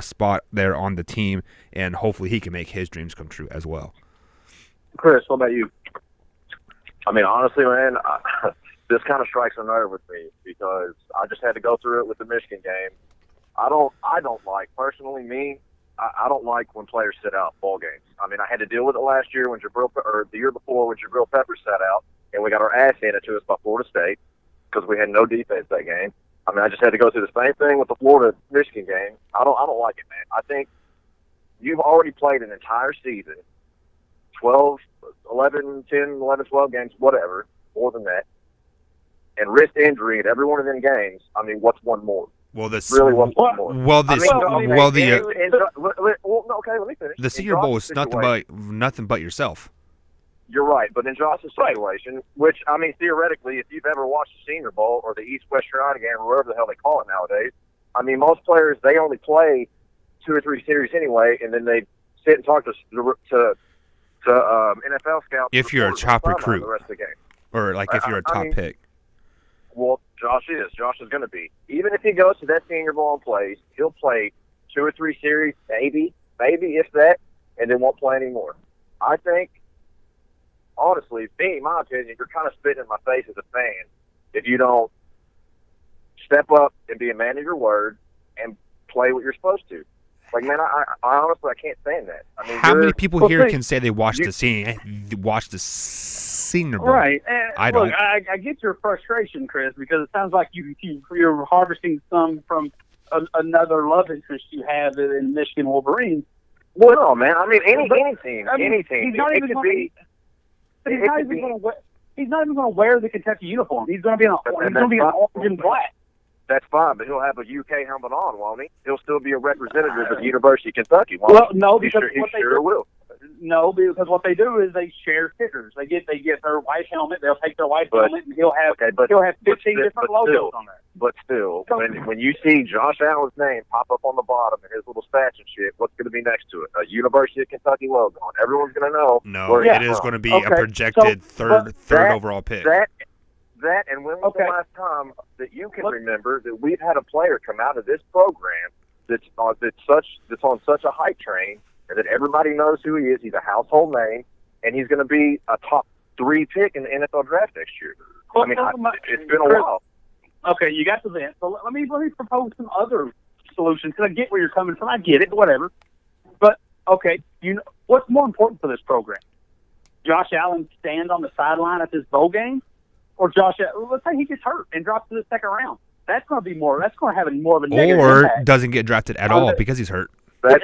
[SPEAKER 3] spot there on the team, and hopefully he can make his dreams come true as well.
[SPEAKER 1] Chris, what about you?
[SPEAKER 2] I mean, honestly, man, this kind of strikes a nerve with me because I just had to go through it with the Michigan game. I don't like, personally, I don't like when players sit out bowl games. I mean, I had to deal with it last year or the year before when Jabril Peppers sat out, and we got our ass handed to us by Florida State because we had no defense that game. I mean, I just had to go through the same thing with the Florida-Michigan game. I don't like it, man. I think you've already played an entire season, 12 games, whatever, more than that, and wrist injury at every one of them games. I mean, what's one more?
[SPEAKER 3] Well,
[SPEAKER 2] what's one more?
[SPEAKER 3] Let me
[SPEAKER 2] finish.
[SPEAKER 3] The Senior Bowl is nothing but yourself.
[SPEAKER 2] You're right, but in Josh's situation, which, I mean, theoretically, if you've ever watched the Senior Bowl or the East-West Carolina game or whatever the hell they call it nowadays, I mean, most players, they only play 2 or 3 series anyway, and then they sit and talk to NFL scouts.
[SPEAKER 3] If you're a top recruit.
[SPEAKER 2] The rest of the game.
[SPEAKER 3] Or, if you're a top pick.
[SPEAKER 2] Well, Josh is going to be. Even if he goes to that Senior Bowl and plays, he'll play 2 or 3 series, maybe if that, and then won't play anymore. I think, honestly, in my opinion, you're kind of spitting in my face as a fan if you don't step up and be a man of your word and play what you're supposed to. Like, man, I honestly, I can't stand that. I mean,
[SPEAKER 3] how many people here can say they watched the Senior Bowl?
[SPEAKER 1] Right.
[SPEAKER 3] I don't.
[SPEAKER 1] Look, I get your frustration, Chris, because it sounds like you're harvesting some from another love interest you have in Michigan Wolverines.
[SPEAKER 2] Well, no, man. I mean, any team.
[SPEAKER 1] He's not even going to wear the Kentucky uniform. He's going to be in orange and black.
[SPEAKER 2] That's fine, but he'll have a UK helmet on, won't he? He'll still be a representative of the University of Kentucky, won't he?
[SPEAKER 1] Well, no, because
[SPEAKER 2] he sure will.
[SPEAKER 1] No, because what they do is they share stickers. They get their white helmet. They'll take their white helmet, and he'll have 15 different logos on there.
[SPEAKER 2] But still, when you see Josh Allen's name pop up on the bottom and his little stats and shit, what's going to be next to it? A University of Kentucky logo. Everyone's going to know.
[SPEAKER 3] No, it is going to be a projected third overall pick.
[SPEAKER 2] That and when was the last time that you can remember that we've had a player come out of this program that's on such a hype train and that everybody knows who he is? He's a household name, and he's going to be a top 3 pick in the NFL draft next year. I mean, it's been a while.
[SPEAKER 1] Okay, you got to that. So let me propose some other solutions because I get where you're coming from. I get it, whatever. But okay, what's more important for this program? Josh Allen stand on the sideline at this bowl game? Or let's say he gets hurt and drops to the second round. That's going to be more. That's going to have more of a negative impact.
[SPEAKER 3] Or doesn't get drafted at all because he's hurt.
[SPEAKER 2] That's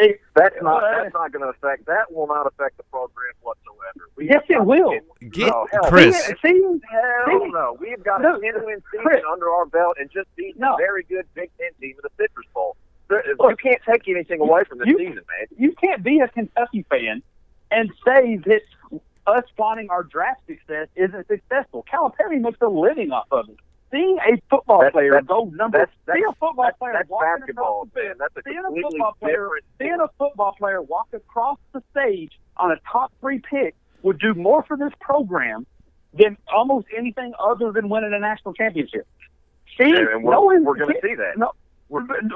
[SPEAKER 2] not going to affect. That will not affect the program whatsoever.
[SPEAKER 1] Yes, it will.
[SPEAKER 3] Chris.
[SPEAKER 2] Hell no. We've got a 10-win season under our belt and just beat a very good Big Ten team in the Citrus Bowl. You can't take anything away from this season, man.
[SPEAKER 1] You can't be a Kentucky fan and say that us finding our draft success isn't successful. Calipari makes a living off of it. seeing a football player go seeing a football player
[SPEAKER 2] that's
[SPEAKER 1] walking
[SPEAKER 2] basketball,
[SPEAKER 1] across the field,
[SPEAKER 2] That's a
[SPEAKER 1] seeing
[SPEAKER 2] completely
[SPEAKER 1] seeing a football player walk across the stage on a top 3 pick would do more for this program than almost anything other than winning a national championship.
[SPEAKER 2] And we're going to see that.
[SPEAKER 1] No,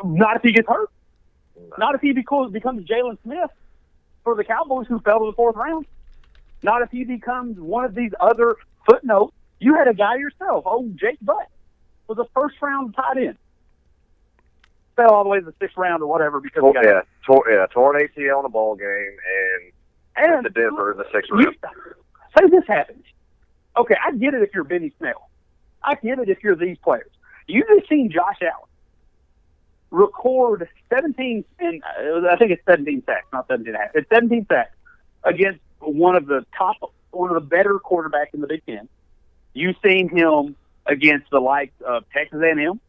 [SPEAKER 1] not if he gets hurt. No. Not if he becomes Jalen Smith for the Cowboys, who fell to the 4th round. Not if he becomes one of these other footnotes. You had a guy yourself, Jake Butt, was a 1st-round tight end. Fell all the way to the 6th round or whatever because he got
[SPEAKER 2] torn ACL in a ball game and the Denver in the 6th round.
[SPEAKER 1] Say this happens. Okay, I get it if you're Benny Snell. I get it if you're these players. You just seen Josh Allen record 17, and I think it's 17 sacks, not 17 and a half. It's 17 sacks against one of the better quarterbacks in the Big Ten. You've seen him against the likes of Texas A&M.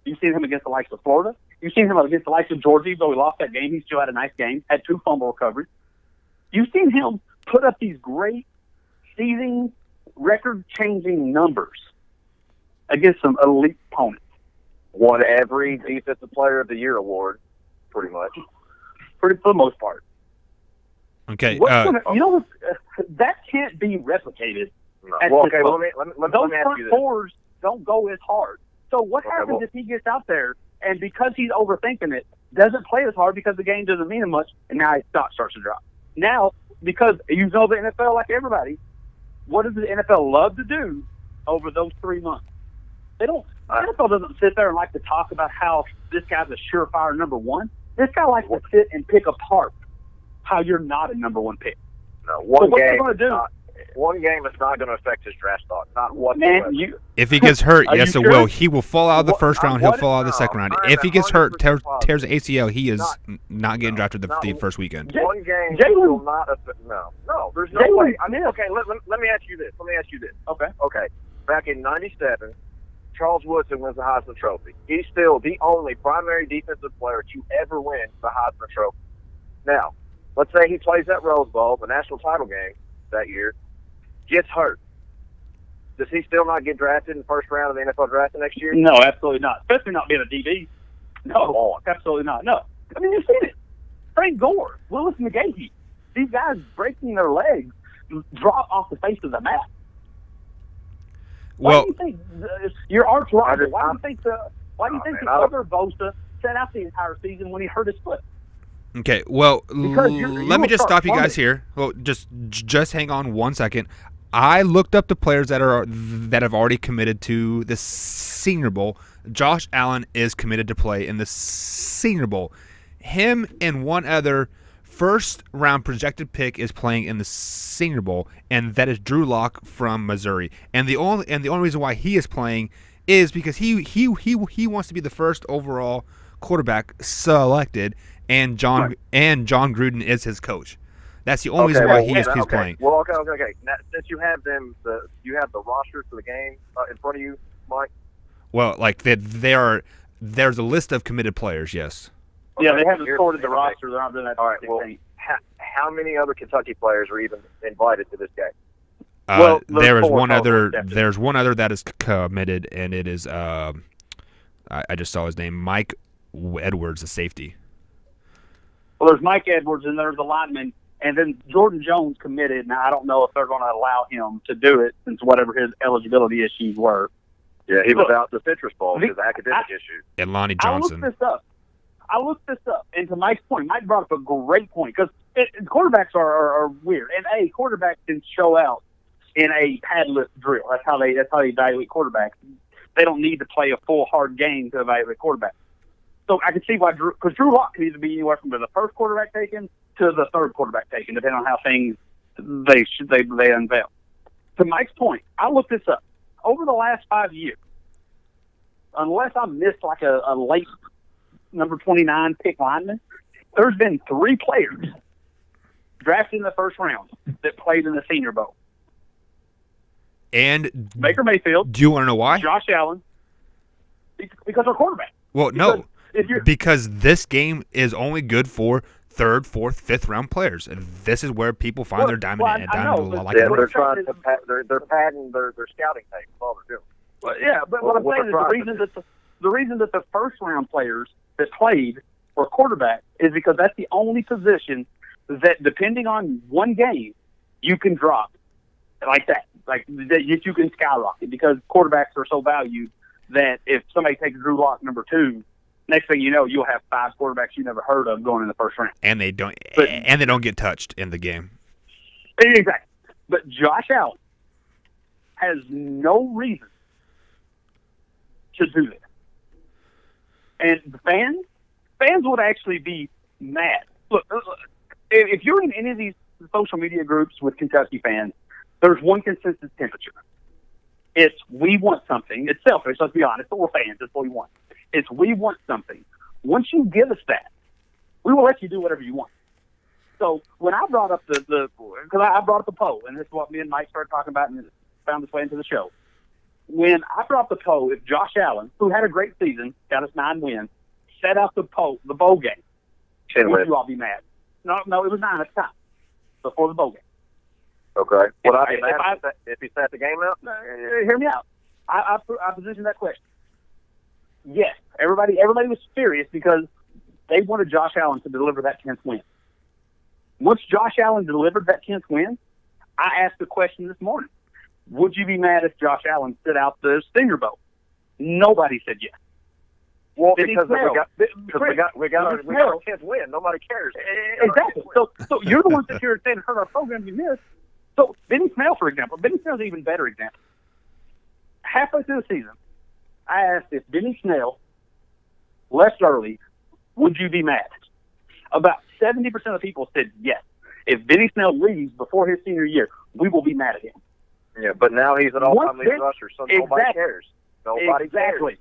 [SPEAKER 1] You've seen him against the likes of Florida. You've seen him against the likes of Georgia. Though he lost that game, he still had a nice game, had 2 fumble recoveries. You've seen him put up these great season record-changing numbers against some elite opponents.
[SPEAKER 2] Won every Defensive Player of the Year award, pretty much.
[SPEAKER 1] For the most part.
[SPEAKER 3] Okay.
[SPEAKER 1] That can't be replicated.
[SPEAKER 2] No. Well, okay, let me ask you this.
[SPEAKER 1] Fours don't go as hard. So what happens if he gets out there and because he's overthinking it, doesn't play as hard because the game doesn't mean as much, and now his stock starts to drop? Now, because you know the NFL like everybody, what does the NFL love to do over those 3 months? They don't. The NFL doesn't sit there and like to talk about how this guy's a surefire number 1. This guy likes to sit and pick apart how you're not a number 1 pick.
[SPEAKER 2] No, one game is not going to affect his draft stock. Not whatsoever.
[SPEAKER 3] If he gets hurt, yes, it will. He will fall out of the 1st round. He'll fall out of the 2nd round. If he gets hurt, tears ACL, he is not getting drafted the first weekend.
[SPEAKER 2] One game will not affect. No, there's no way. I mean, okay, let me ask you this. Okay. Back in '97, Charles Woodson wins the Heisman Trophy. He's still the only primary defensive player to ever win the Heisman Trophy. Now, let's say he plays that Rose Bowl, the national title game that year, gets hurt. Does he still not get drafted in the 1st round of the NFL draft the next year?
[SPEAKER 1] No, absolutely not. Especially not being a DB. No, absolutely not. No. I mean, you've seen it. Frank Gore, Willis McGahee, these guys breaking their legs drop off the face of the map. Why do you think your arch rival? Why do you think the other Bosa sat out the entire season when he hurt his foot?
[SPEAKER 3] Okay, well, let me just stop you guys here. Well, just hang on 1 second. I looked up the players that have already committed to the Senior Bowl. Josh Allen is committed to play in the Senior Bowl. Him and one other 1st-round projected pick is playing in the Senior Bowl, and that is Drew Lock from Missouri. And the only reason why he is playing is because he wants to be the 1st overall quarterback selected, and John Gruden is his coach. That's the only reason why he's playing.
[SPEAKER 2] Well, okay. Now, since you have you have the roster for the game in front of you, Mike.
[SPEAKER 3] Well, like there's a list of committed players. Yes.
[SPEAKER 2] Okay,
[SPEAKER 1] yeah, they haven't sorted the roster. They're not doing that.
[SPEAKER 2] All right. Well, how many other Kentucky players are even invited to this game?
[SPEAKER 3] There's one other that is committed, and it is I just saw his name, Mike Edwards, the safety.
[SPEAKER 1] Well, there's Mike Edwards, and there's the lineman, and then Jordan Jones committed. Now, I don't know if they're going to allow him to do it since whatever his eligibility issues were.
[SPEAKER 2] Yeah, he was out the Citrus Bowl because of academic issues.
[SPEAKER 3] And Lonnie Johnson.
[SPEAKER 1] I looked this up, and to Mike's point, Mike brought up a great point, because quarterbacks are weird, and quarterbacks can show out in a padless drill. That's how they evaluate quarterbacks. They don't need to play a full hard game to evaluate quarterbacks. So I can see why because Drew Lock can either be anywhere from the 1st quarterback taken to the 3rd quarterback taken, depending on how things they unveil. To Mike's point, I looked this up. Over the last 5 years, unless I missed like a late number 29 pick lineman, there's been 3 players drafted in the 1st round that played in the Senior Bowl.
[SPEAKER 3] And
[SPEAKER 1] Baker Mayfield.
[SPEAKER 3] Do you want to know why?
[SPEAKER 1] Josh Allen. Because they're quarterback.
[SPEAKER 3] Well, no. Because this game is only good for 3rd, 4th, 5th round players. And this is where people find their diamond.
[SPEAKER 2] They're padding their scouting tape. That's all they're doing.
[SPEAKER 1] Well, yeah, but what I'm saying is the reason that the first round players that played for quarterback is because that's the only position that, depending on one game, you can drop like that, like that you can skyrocket, because quarterbacks are so valued that if somebody takes Drew Lock number 2, next thing you know, you'll have 5 quarterbacks you never heard of going in the first round,
[SPEAKER 3] and they don't get touched in the game.
[SPEAKER 1] Exactly. But Josh Allen has no reason to do that. And fans would actually be mad. Look, if you're in any of these social media groups with Kentucky fans, there's one consensus temperature. It's we want something. It's selfish, let's be honest, but we're fans. That's what we want. It's we want something. Once you give us that, we will let you do whatever you want. So when I brought up because I brought up the poll, and this is what me and Mike started talking about, and it found its way into the show. When I brought up the poll, if Josh Allen, who had a great season, got us 9 wins, set out the bowl game, would you all be mad? No, it was 9 at the time, before the bowl game.
[SPEAKER 2] Okay. Would I be mad if he sat the game out?
[SPEAKER 1] Hear me out. I positioned that question. Yes, everybody was furious because they wanted Josh Allen to deliver that 10th win. Once Josh Allen delivered that 10th win, I asked the question this morning: would you be mad if Josh Allen stood out the Senior Bowl? Nobody said yes.
[SPEAKER 2] Well, because we got our 10th win. Nobody cares.
[SPEAKER 1] Exactly. So you're the ones that here saying hurt our program you missed. So Benny Snell, for example, Benny Snell's an even better example. Halfway through the season, I asked if Benny Snell left early, would you be mad? About 70% of people said yes. If Benny Snell leaves before his senior year, we will be mad at him.
[SPEAKER 2] Yeah, but now he's an all-time leading rusher, so nobody cares. Nobody cares.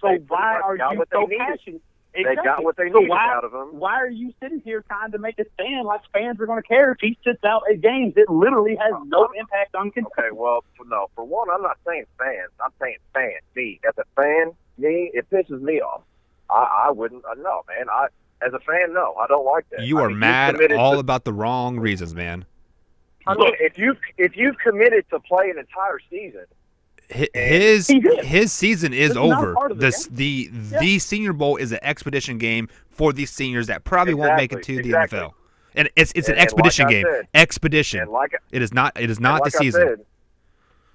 [SPEAKER 1] So why are you so passionate?
[SPEAKER 2] They got what they needed out of him.
[SPEAKER 1] Why are you sitting here trying to make a stand like fans are going to care if he sits out at games? It literally has no impact on Kentucky.
[SPEAKER 2] Okay, well, no. For one, I'm not saying fans. I'm saying fans. Me. As a fan, it pisses me off. I wouldn't. No, man. As a fan, no. I don't like that.
[SPEAKER 3] You are mad all about the wrong reasons, man.
[SPEAKER 2] I mean, if you've committed to play an entire season,
[SPEAKER 3] his season is over. The Senior Bowl is an expedition game for these seniors that probably won't make it to the NFL, and it's an expedition game. Expedition. It is not the season.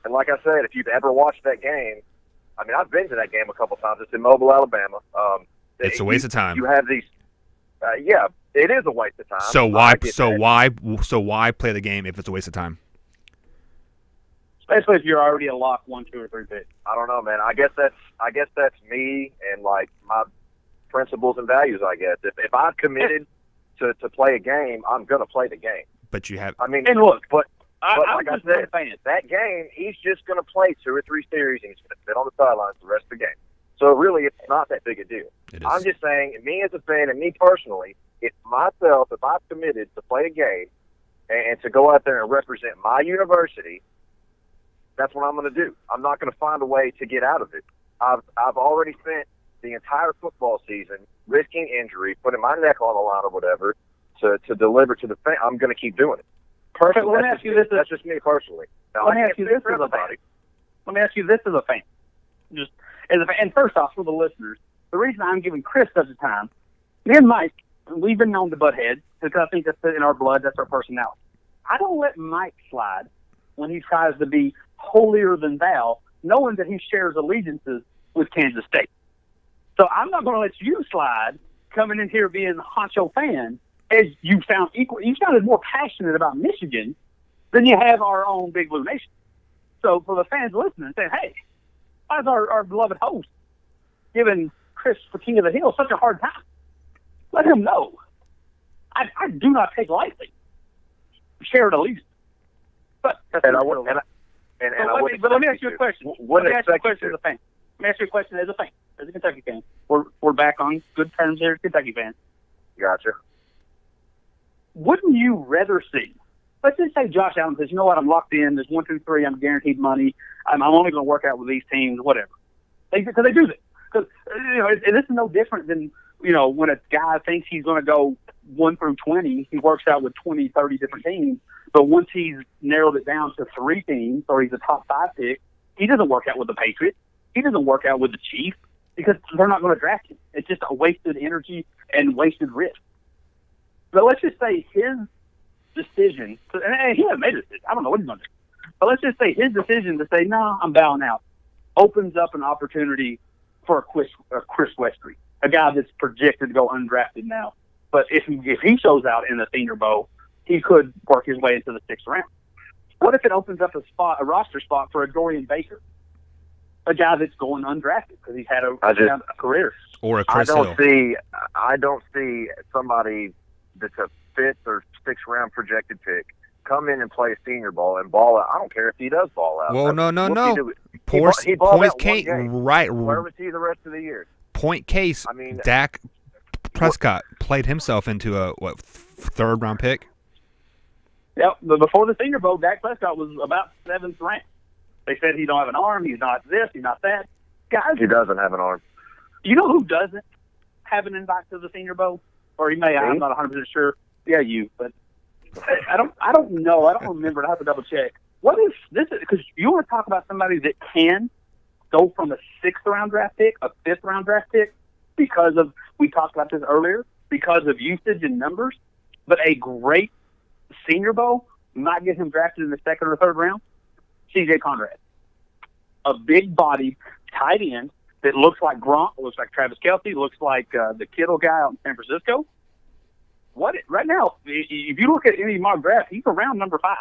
[SPEAKER 2] And like I said, if you've ever watched that game, I mean, I've been to that game a couple times. It's in Mobile, Alabama.
[SPEAKER 3] It's a waste of time.
[SPEAKER 2] You have these. Yeah, it is a waste of time.
[SPEAKER 3] So why play the game if it's a waste of time?
[SPEAKER 1] Especially if you're already a lock 1, 2, or 3 pick.
[SPEAKER 2] I don't know, man. I guess that's me and like my principles and values. I guess if I've committed to play a game, I'm gonna play the game.
[SPEAKER 3] But you have.
[SPEAKER 2] I mean,
[SPEAKER 1] and look,
[SPEAKER 2] but like I said, that game he's just gonna play 2 or 3 series and he's gonna sit on the sidelines the rest of the game. So really, it's not that big a deal. I'm just saying, me as a fan and me personally, if I've committed to play a game and to go out there and represent my university, that's what I'm going to do. I'm not going to find a way to get out of it. I've already spent the entire football season risking injury, putting my neck on the line or whatever to deliver to the fan. I'm going to keep doing it. Personally,
[SPEAKER 1] let me ask you this.
[SPEAKER 2] That's just me personally. Now,
[SPEAKER 1] let me ask you this as a fan. Let me ask you this as a fan. Just as a fan. And first off, for the listeners, the reason I'm giving Chris such a time, me and Mike, we've been known to butt heads because I think that's in our blood. That's our personality. I don't let Mike slide when he tries to be holier than thou, knowing that he shares allegiances with Kansas State. So I'm not going to let you slide coming in here being a honcho fan as you sounded more passionate about Michigan than you have our own Big Blue Nation. So for the fans listening, saying, hey, why is our beloved host giving Chris, the King of the Hill, such a hard time? Let him know. I do not take lightly shared allegiance. But that's
[SPEAKER 2] let me
[SPEAKER 1] ask you a question. Let me ask you a question as a fan. Let me ask you a question as a fan, as a Kentucky fan. We're back on good terms here as Kentucky fans.
[SPEAKER 2] Gotcha.
[SPEAKER 1] Wouldn't you rather see? Let's just say Josh Allen says, you know what, I'm locked in. There's 1, 2, 3. I'm guaranteed money. I'm only going to work out with these teams, whatever. Because they do this. Because this is no different than when a guy thinks he's going to go 1 through 20, he works out with 20, 30 different teams. But once he's narrowed it down to 3 teams, or he's a top 5 pick, He doesn't work out with the Patriots. He doesn't work out with the Chiefs because they're not going to draft him. It's just a wasted energy and wasted risk. But let's just say his decision, and he hasn't made a decision. I don't know what he's going to do. But let's just say his decision to say, no, I'm bowing out, opens up an opportunity for a Chris Westry, a guy that's projected to go undrafted now. But if he shows out in the Senior Bowl, he could work his way into the 6th round. What if it opens up a roster spot for a Dorian Baker, a guy that's going undrafted because he's had a career?
[SPEAKER 3] Or a Chris Hill.
[SPEAKER 2] I don't see somebody that's a 5th or 6th round projected pick come in and play a Senior Bowl and ball out. I don't care if he does ball out.
[SPEAKER 3] Well, no.
[SPEAKER 2] He balled out
[SPEAKER 3] Case,
[SPEAKER 2] right. Where was he the rest of the year?
[SPEAKER 3] Point case. I mean, Dak Prescott played himself into a 3rd round pick.
[SPEAKER 1] Yep. But before the Senior Bowl, Dak Prescott was about 7th ranked. They said he don't have an arm. He's not this. He's not that. Guys,
[SPEAKER 2] he doesn't have an arm.
[SPEAKER 1] You know who doesn't have an invite to the Senior Bowl? Or he may. I'm not 100% sure. Yeah, you. But I don't know. I don't remember. I have to double check. What if this is because you want to talk about somebody that can go from a 6th round draft pick, a 5th round draft pick, because of, we talked about this earlier, because of usage and numbers, but a great Senior Bowl might get him drafted in the 2nd or 3rd round? C.J. Conrad. A big-bodied tight end that looks like Gronk, looks like Travis Kelce, looks like the Kittle guy out in San Francisco. Right now, if you look at any mock draft, he's around number 5.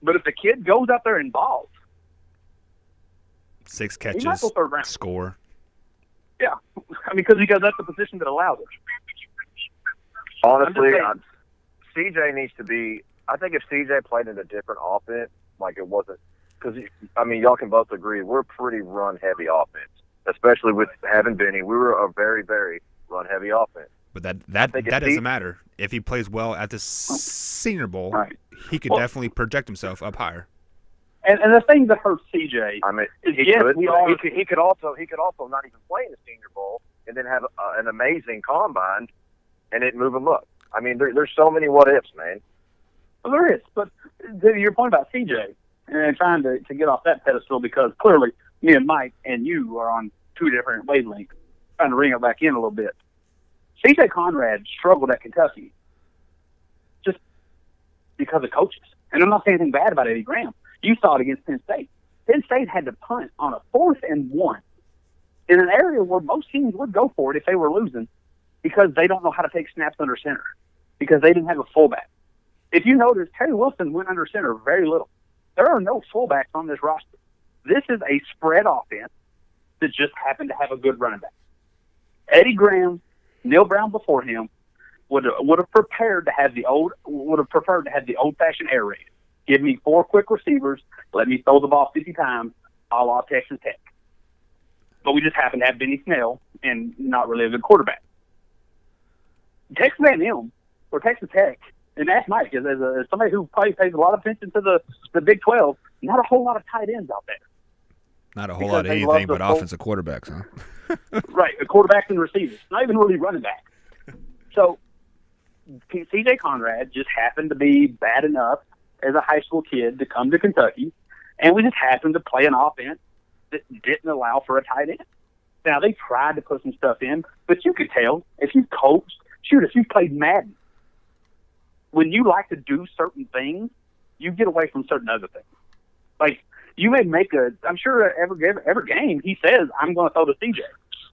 [SPEAKER 1] But if the kid goes out there and balls,
[SPEAKER 3] 6 catches, score.
[SPEAKER 1] Yeah, I mean, because that's the position that allows it.
[SPEAKER 2] Honestly, CJ needs to be. I think if CJ played in a different offense, like it wasn't, because I mean, y'all can both agree we're pretty run-heavy offense, especially with having Benny. We were a very, very run-heavy offense.
[SPEAKER 3] But that doesn't matter. If he plays well at the Senior Bowl, he could definitely project himself up higher.
[SPEAKER 1] And the thing that hurts CJ,
[SPEAKER 2] I mean, he could also not even play in the Senior Bowl and then have an amazing combine and it move him up. I mean, there's so many what ifs, man.
[SPEAKER 1] Well, there is, but to your point about CJ and trying to get off that pedestal, because clearly me and Mike and you are on 2 different wavelengths, trying to ring it back in a little bit. C.J. Conrad struggled at Kentucky just because of coaches. And I'm not saying anything bad about Eddie Graham. You saw it against Penn State. Penn State had to punt on a 4th and 1 in an area where most teams would go for it if they were losing, because they don't know how to take snaps under center, because they didn't have a fullback. If you notice, Terry Wilson went under center very little. There are no fullbacks on this roster. This is a spread offense that just happened to have a good running back. Eddie Graham, Neil Brown before him would have preferred to have the old-fashioned air raid. Give me 4 quick receivers, let me throw the ball 50 times, a la Texas Tech. But we just happen to have Benny Snell and not really a good quarterback. Texas A&M or Texas Tech, and ask Mike, as somebody who probably pays a lot of attention to the Big 12, not a whole lot of tight ends out there.
[SPEAKER 3] Not a whole lot of anything but offensive quarterbacks, huh?
[SPEAKER 1] Right, quarterbacks and receivers. Not even really running back. So C.J. Conrad just happened to be bad enough as a high school kid to come to Kentucky, and we just happened to play an offense that didn't allow for a tight end. Now, they tried to put some stuff in, but you could tell if you coached, if you played Madden, when you like to do certain things, you get away from certain other things. Like, you may make I'm sure every game he says, I'm going to throw to CJ.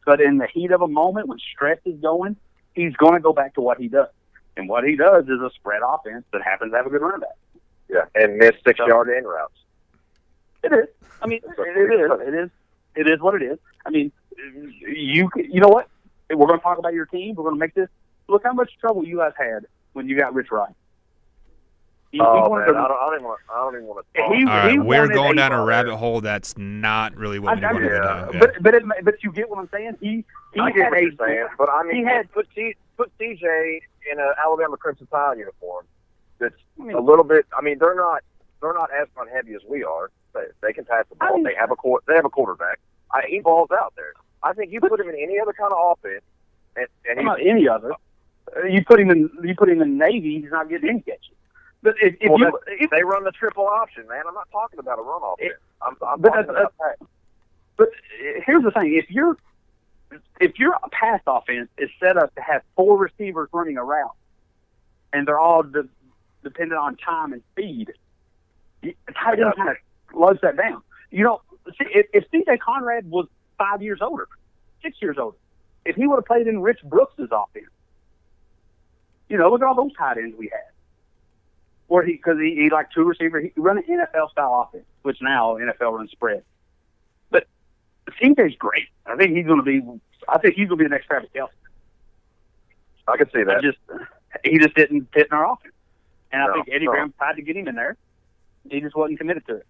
[SPEAKER 1] But in the heat of a moment, when stress is going, he's going to go back to what he does. And what he does is a spread offense that happens to have a good running back.
[SPEAKER 2] Yeah, and miss 6-yard in routes.
[SPEAKER 1] It is. I mean, it is what it is. I mean, you know what? We're going to talk about your team. We're going to make this. Look how much trouble you guys had when you got Rich Rod.
[SPEAKER 2] I don't even want to talk.
[SPEAKER 3] All right, we're going down a rabbit hole that's not really what we want to go down.
[SPEAKER 1] But you get what I'm saying?
[SPEAKER 2] I get what you're saying, but I mean, put CJ in an Alabama Crimson Tide uniform. That's a little bit. I mean, they're not as front heavy as we are. They can pass the ball. They have a quarterback. He balls out there. I think you put him in any other kind of offense, and
[SPEAKER 1] not any other. You put him in Navy, he's not getting any catches. But if they
[SPEAKER 2] run the triple option, man, I'm not talking about a run offense.
[SPEAKER 1] But here's the thing: if your pass offense is set up to have 4 receivers running a route, and they're all dependent on time and speed, tight end kind of loads that down. If C.J. Conrad was 5 years older, 6 years older, if he would have played in Rich Brooks' offense, look at all those tight ends we had. Because he like 2 receivers, he run an NFL style offense, which now NFL runs spread. But CJ's great. I think he's going to be the next Travis Kelce.
[SPEAKER 2] I can see that.
[SPEAKER 1] He just didn't fit in our offense, and I think Eddie Graham tried to get him in there. He just wasn't committed to it.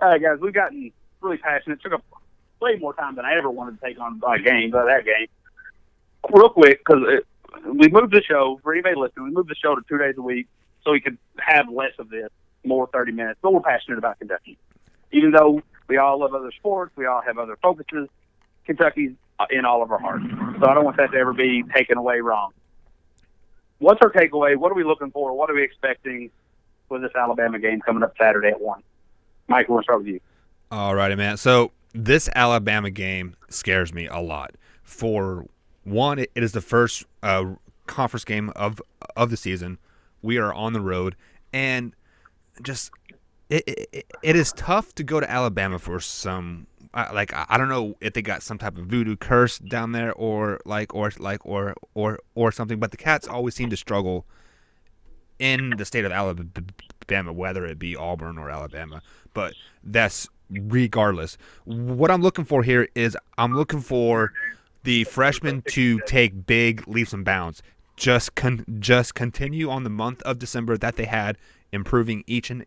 [SPEAKER 1] All right, guys, we've gotten really passionate. It took up way more time than I ever wanted to take on that game. Real quick, because we moved the show, for anybody listening, we moved the show to 2 days a week so we could have less of this, more 30 minutes. But we're passionate about Kentucky. Even though we all love other sports, we all have other focuses, Kentucky's in all of our hearts. So I don't want that to ever be taken away wrong. What's our takeaway? What are we looking for? What are we expecting with this Alabama game coming up Saturday at 1? Mike, we'll start with you.
[SPEAKER 3] All righty, man. So this Alabama game scares me a lot. For one, it is the first conference game of the season. We are on the road, and just it is tough to go to Alabama for some. I don't know if they got some type of voodoo curse down there or something, but the Cats always seem to struggle in the state of Alabama, whether it be Auburn or Alabama. But that's regardless. What I'm looking for here is I'm looking for the freshmen to take big leaps and bounds. Just continue on the month of December that they had, improving each and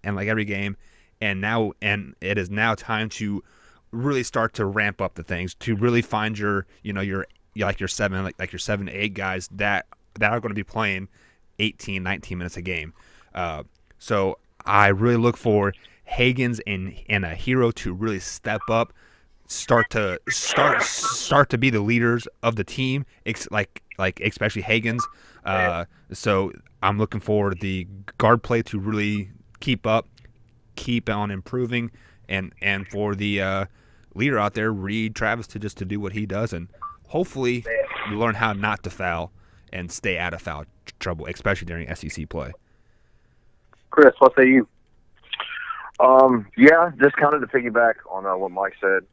[SPEAKER 3] like every game. And it is now time to really start to ramp up the things, to really find your 7-8 guys that are going to be playing 18, 19 minutes a game. So I really look for Hagens and a Hero to really step up, start to be the leaders of the team, especially Hagens. So I'm looking for the guard play to really keep on improving, and for the leader out there, Reed Travis, to do what he does, and hopefully you learn how not to foul and stay out of foul trouble, especially during SEC play.
[SPEAKER 2] Chris, what say you? Just kind of to piggyback on what Mike said.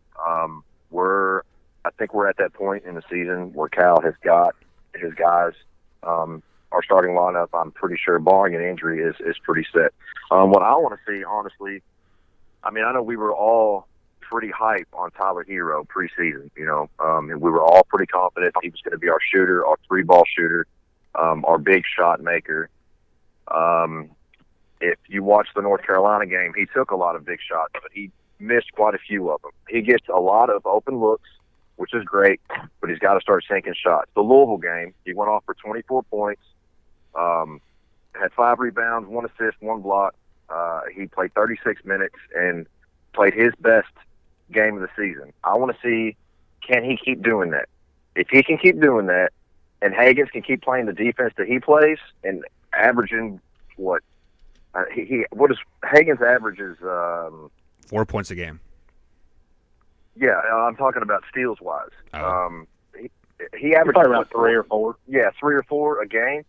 [SPEAKER 2] I think we're at that point in the season where Cal has got his guys. Our starting lineup, I'm pretty sure, barring an injury, is pretty set. What I want to see, honestly, I know we were all pretty hype on Tyler Hero preseason, and we were all pretty confident he was going to be our shooter, our 3-ball shooter, our big shot maker. If you watch the North Carolina game, he took a lot of big shots, but he missed quite a few of them. He gets a lot of open looks, which is great, but he's got to start sinking shots. The Louisville game, he went off for 24 points, had 5 rebounds, 1 assist, 1 block. He played 36 minutes and played his best game of the season. I want to see, can he keep doing that? If he can keep doing that, and Hagens can keep playing the defense that he plays and averaging what is Hagens averages
[SPEAKER 3] 4 points a game.
[SPEAKER 2] Yeah, I'm talking about steals wise.
[SPEAKER 3] Oh.
[SPEAKER 2] He averages
[SPEAKER 1] around 3 or 4.
[SPEAKER 2] Yeah, 3 or 4 a game.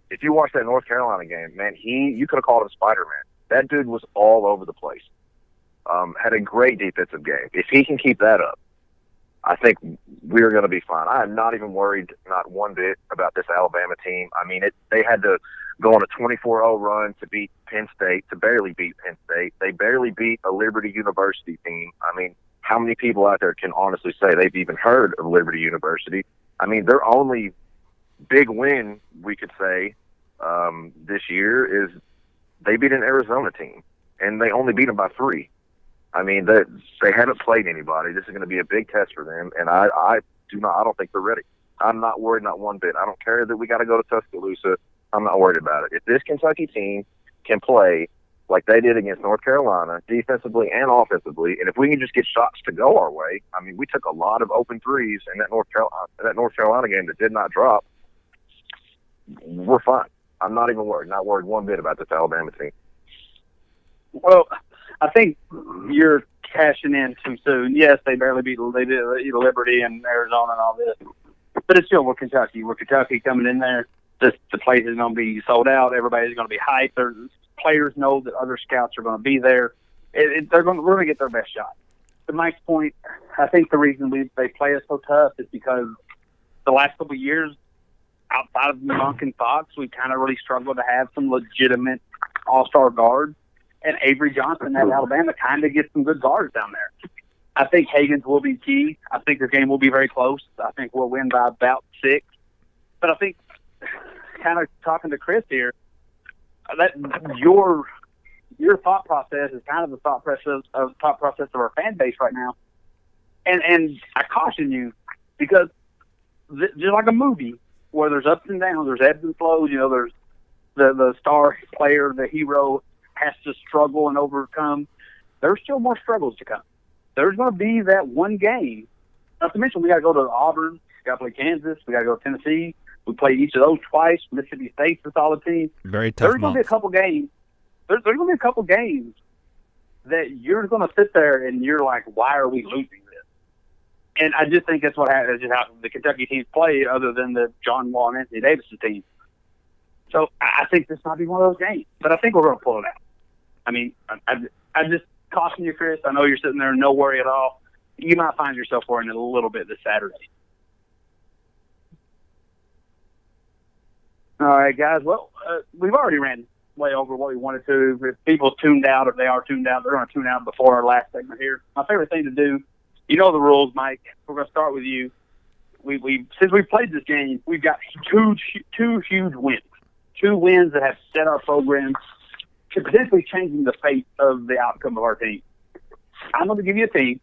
[SPEAKER 2] If you watch that North Carolina game, man, you could have called him Spider-Man. That dude was all over the place. Had a great defensive game. If he can keep that up, I think we're going to be fine. I am not even worried, not one bit, about this Alabama team. They had to go on a 24-0 run to beat Penn State, to barely beat Penn State. They barely beat a Liberty University team. How many people out there can honestly say they've even heard of Liberty University? Their only big win, we could say, this year is they beat an Arizona team, and they only beat them by 3. They haven't played anybody. This is going to be a big test for them, and I don't think they're ready. I'm not worried, not one bit. I don't care that we got to go to Tuscaloosa. I'm not worried about it. If this Kentucky team can play like they did against North Carolina, defensively and offensively, and if we can just get shots to go our way, we took a lot of open threes in that North Carolina game that did not drop. We're fine. I'm not even worried. Not worried one bit about this Alabama team.
[SPEAKER 1] Well, I think you're cashing in too soon. Yes, they barely beat Liberty and Arizona and all this, but it's still with Kentucky. With Kentucky coming in there, the place is going to be sold out. Everybody's going to be hyped. Players know that other scouts are going to be there. We're going to get their best shot. To Mike's point, I think the reason they play us so tough is because the last couple of years, outside of Monk and Fox, we kind of really struggled to have some legitimate all-star guards. And Avery Johnson at Alabama kind of gets some good guards down there. I think Hagan's will be key. I think their game will be very close. I think we'll win by about 6. But I think, kind of talking to Chris here, that your thought process is kind of the thought process of our fan base right now. And I caution you, because just like a movie where there's ups and downs, there's ebbs and flows, there's the star player, the hero has to struggle and overcome. There's still more struggles to come. There's going to be that one game. Not to mention, we got to go to Auburn, we got to play Kansas, we got to go to Tennessee. We play each of those twice. Mississippi State's a solid team.
[SPEAKER 3] Very tough.
[SPEAKER 1] There's going to be a couple games. There's going to be a couple games that you're going to sit there and you're like, why are we losing this? And I just think that's what happens. Just how the Kentucky teams play, other than the John Wall and Anthony Davis team. So I think this might be one of those games, but I think we're going to pull it out. I mean, I just caution you, Chris. I know you're sitting there, no worry at all. You might find yourself worrying a little bit this Saturday. All right, guys. Well, we've already ran way over what we wanted to. If people tuned out, if they are tuned out, they're going to tune out before our last segment here. My favorite thing to do, you know the rules, Mike. We're going to start with you. Since we played this game, we've got two huge wins. 2 wins that have set our program to potentially changing the fate of the outcome of our team. I'm going to give you a team.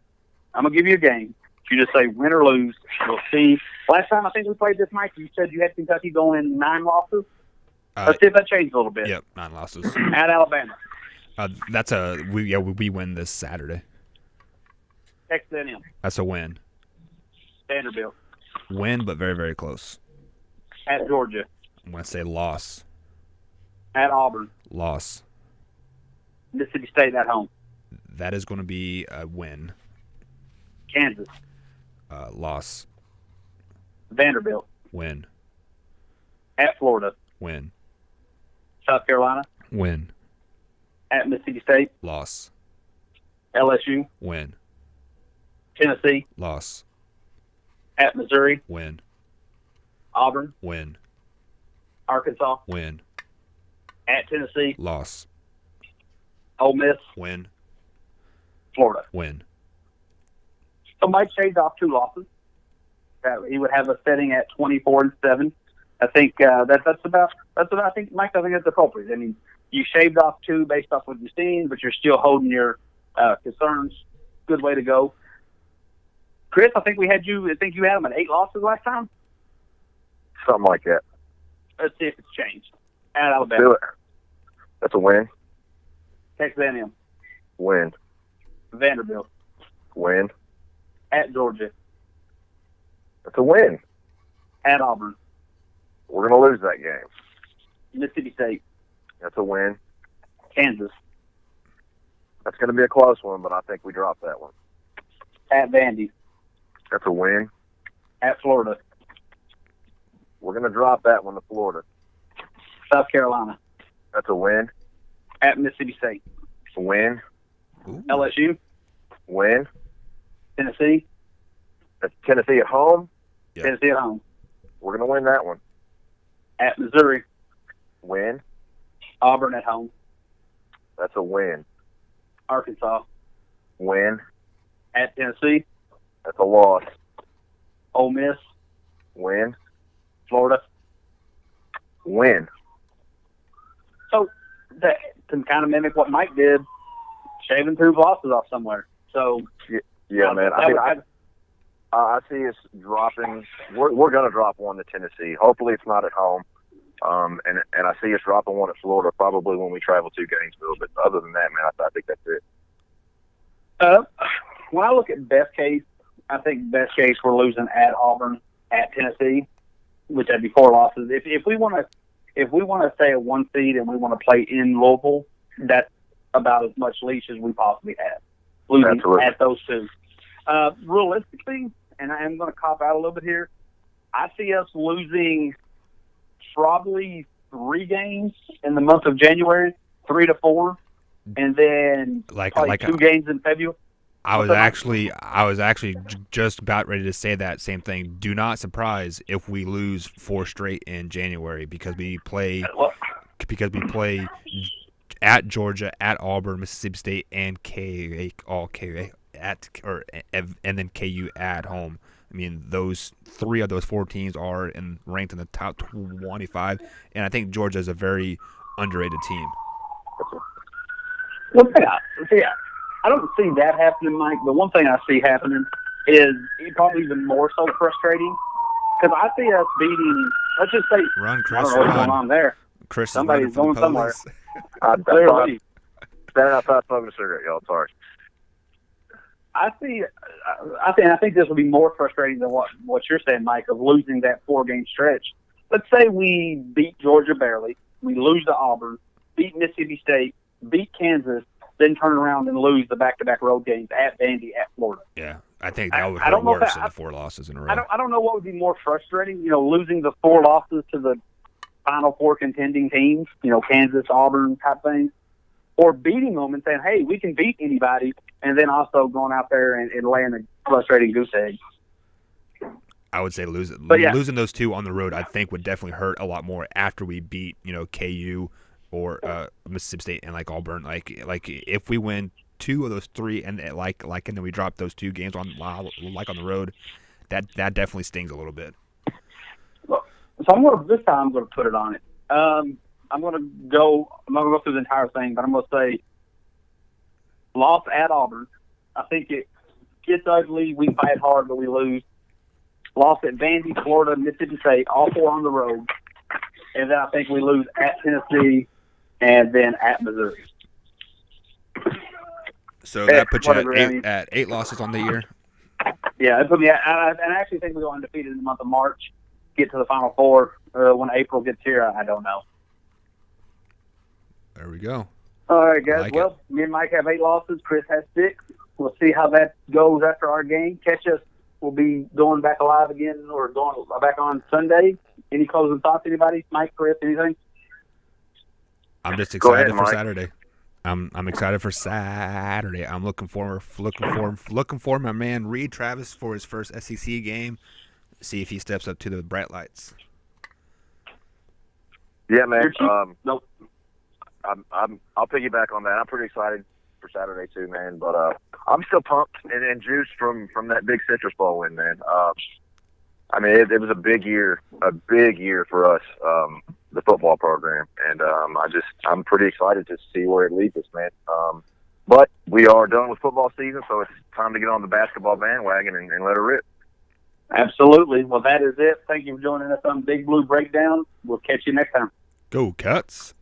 [SPEAKER 1] I'm going to give you a game. You just say win or lose. We'll see. Last time I think we played this, Mike, you said you had Kentucky going 9 losses. Let's see if that changed a little bit.
[SPEAKER 3] Yep, 9 losses.
[SPEAKER 1] At Alabama.
[SPEAKER 3] We win this Saturday.
[SPEAKER 1] Texas A&M.
[SPEAKER 3] That's a win.
[SPEAKER 1] Vanderbilt.
[SPEAKER 3] Win, but very, very close.
[SPEAKER 1] At Georgia.
[SPEAKER 3] I'm going to say loss.
[SPEAKER 1] At Auburn.
[SPEAKER 3] Loss.
[SPEAKER 1] Mississippi State at home.
[SPEAKER 3] That is going to be a win.
[SPEAKER 1] Kansas.
[SPEAKER 3] Loss.
[SPEAKER 1] Vanderbilt.
[SPEAKER 3] Win.
[SPEAKER 1] At Florida.
[SPEAKER 3] Win.
[SPEAKER 1] South Carolina.
[SPEAKER 3] Win.
[SPEAKER 1] At Mississippi State.
[SPEAKER 3] Loss.
[SPEAKER 1] LSU.
[SPEAKER 3] Win.
[SPEAKER 1] Tennessee.
[SPEAKER 3] Loss.
[SPEAKER 1] At Missouri.
[SPEAKER 3] Win.
[SPEAKER 1] Auburn.
[SPEAKER 3] Win.
[SPEAKER 1] Arkansas.
[SPEAKER 3] Win.
[SPEAKER 1] At Tennessee.
[SPEAKER 3] Loss.
[SPEAKER 1] Ole Miss.
[SPEAKER 3] Win.
[SPEAKER 1] Florida.
[SPEAKER 3] Win.
[SPEAKER 1] So Mike shaved off 2 losses. He would have us setting at 24-7. I think that's about. I think Mike. I think that's appropriate. I mean, you shaved off 2 based off what you've seen, but you're still holding your concerns. Good way to go, Chris. I think we had you. I think you had them at 8 losses last time.
[SPEAKER 2] Something like that.
[SPEAKER 1] Let's see if it's changed. At Alabama.
[SPEAKER 2] Do it. That's a win.
[SPEAKER 1] Texas A&M.
[SPEAKER 2] Win.
[SPEAKER 1] Vanderbilt.
[SPEAKER 2] Win.
[SPEAKER 1] At Georgia.
[SPEAKER 2] That's a win.
[SPEAKER 1] At Auburn.
[SPEAKER 2] We're going to lose that game.
[SPEAKER 1] Mississippi State.
[SPEAKER 2] That's a win.
[SPEAKER 1] Kansas.
[SPEAKER 2] That's going to be a close one, but I think we drop that one.
[SPEAKER 1] At Vandy.
[SPEAKER 2] That's a win.
[SPEAKER 1] At Florida.
[SPEAKER 2] We're going to drop that one to Florida.
[SPEAKER 1] South Carolina.
[SPEAKER 2] That's a win.
[SPEAKER 1] At Mississippi State.
[SPEAKER 2] Win.
[SPEAKER 3] Ooh.
[SPEAKER 1] LSU.
[SPEAKER 2] Win.
[SPEAKER 1] Tennessee.
[SPEAKER 2] That's Tennessee at home.
[SPEAKER 3] Yeah.
[SPEAKER 1] Tennessee at home.
[SPEAKER 2] We're going to win that one.
[SPEAKER 1] At Missouri.
[SPEAKER 2] Win.
[SPEAKER 1] Auburn at home.
[SPEAKER 2] That's a win.
[SPEAKER 1] Arkansas.
[SPEAKER 2] Win.
[SPEAKER 1] At Tennessee.
[SPEAKER 2] That's a loss.
[SPEAKER 1] Ole Miss.
[SPEAKER 2] Win.
[SPEAKER 1] Florida.
[SPEAKER 2] Win.
[SPEAKER 1] So, to kind of mimic what Mike did, shaving 2 losses off somewhere. So,
[SPEAKER 2] yeah, man. I see us dropping. We're going to drop one to Tennessee. Hopefully, it's not at home. And I see us dropping one at Florida probably when we travel to Gainesville. But other than that, man, I think that's it.
[SPEAKER 1] When I look at best case, I think best case we're losing at Auburn, at Tennessee, which would be 4 losses. If we want to stay a 1 seed and we want to play in Louisville, that's about as much leash as we possibly have, losing at those two. Realistically, and I am going to cop out a little bit here, I see us losing probably 3 games in the month of January, 3 to 4, and then probably 2 games in February.
[SPEAKER 3] I was actually just about ready to say that same thing. Do not surprise if we lose 4 straight in January because we play at Georgia, at Auburn, Mississippi State, and KU and then KU at home. I mean, those 3 of those 4 teams are ranked in the top 25, and I think Georgia is a very underrated team.
[SPEAKER 1] Well, yeah. I don't see that happening, Mike. But one thing I see happening is probably even more so frustrating because I see us beating. Let's just say,
[SPEAKER 3] run, Chris,
[SPEAKER 1] I don't know what's going on there.
[SPEAKER 3] Chris,
[SPEAKER 1] somebody's going somewhere.
[SPEAKER 2] Clearly, standing outside smoking a cigarette, y'all. Sorry.
[SPEAKER 1] I think this will be more frustrating than what you're saying, Mike, of losing that 4-game stretch. Let's say we beat Georgia barely, we lose to Auburn, beat Mississippi State, beat Kansas, then turn around and lose the back-to-back road games at Vandy, at Florida.
[SPEAKER 3] Yeah, I think that would hurt worse than the 4 losses in a row.
[SPEAKER 1] I don't know what would be more frustrating, losing the 4 losses to the Final Four contending teams, Kansas, Auburn type things, or beating them and saying, hey, we can beat anybody, and then also going out there and laying a frustrating goose egg.
[SPEAKER 3] I would say losing those 2 on the road, I think, would definitely hurt a lot more after we beat, KU or Mississippi State and Auburn. Like if we win 2 of those 3 and and then we drop those 2 games on the road, that definitely stings a little bit.
[SPEAKER 1] So this time I'm going to put it on it. I'm not going to go through the entire thing, but I'm going to say loss at Auburn. I think it gets ugly. We fight hard, but we lose. Loss at Vandy, Florida, Mississippi State, all 4 on the road. And then I think we lose at Tennessee and then at Missouri.
[SPEAKER 3] So that puts you at 8 losses on the year?
[SPEAKER 1] Yeah, it put me I actually think we go undefeated in the month of March, get to the Final Four. When April gets here, I don't know.
[SPEAKER 3] There we go.
[SPEAKER 1] All right, guys. Me and Mike have 8 losses. Chris has 6. We'll see how that goes after our game. Catch us. We'll be going back alive again or going back on Sunday. Any closing thoughts, anybody? Mike, Chris, anything?
[SPEAKER 3] I'm just excited for Saturday. I'm excited for Saturday. I'm looking for my man Reed Travis for his first SEC game. See if he steps up to the bright lights.
[SPEAKER 2] Yeah, man.
[SPEAKER 1] Nope.
[SPEAKER 2] I'll piggyback on that. I'm pretty excited for Saturday too, man. But I'm still pumped and juiced from that big Citrus Bowl win, man. I mean, it was a big year for us, the football program, and I'm pretty excited to see where it leads us, man. But we are done with football season, so it's time to get on the basketball bandwagon and let it rip.
[SPEAKER 1] Absolutely. Well, that is it. Thank you for joining us on Big Blue Breakdown. We'll catch you next time.
[SPEAKER 3] Go Cats.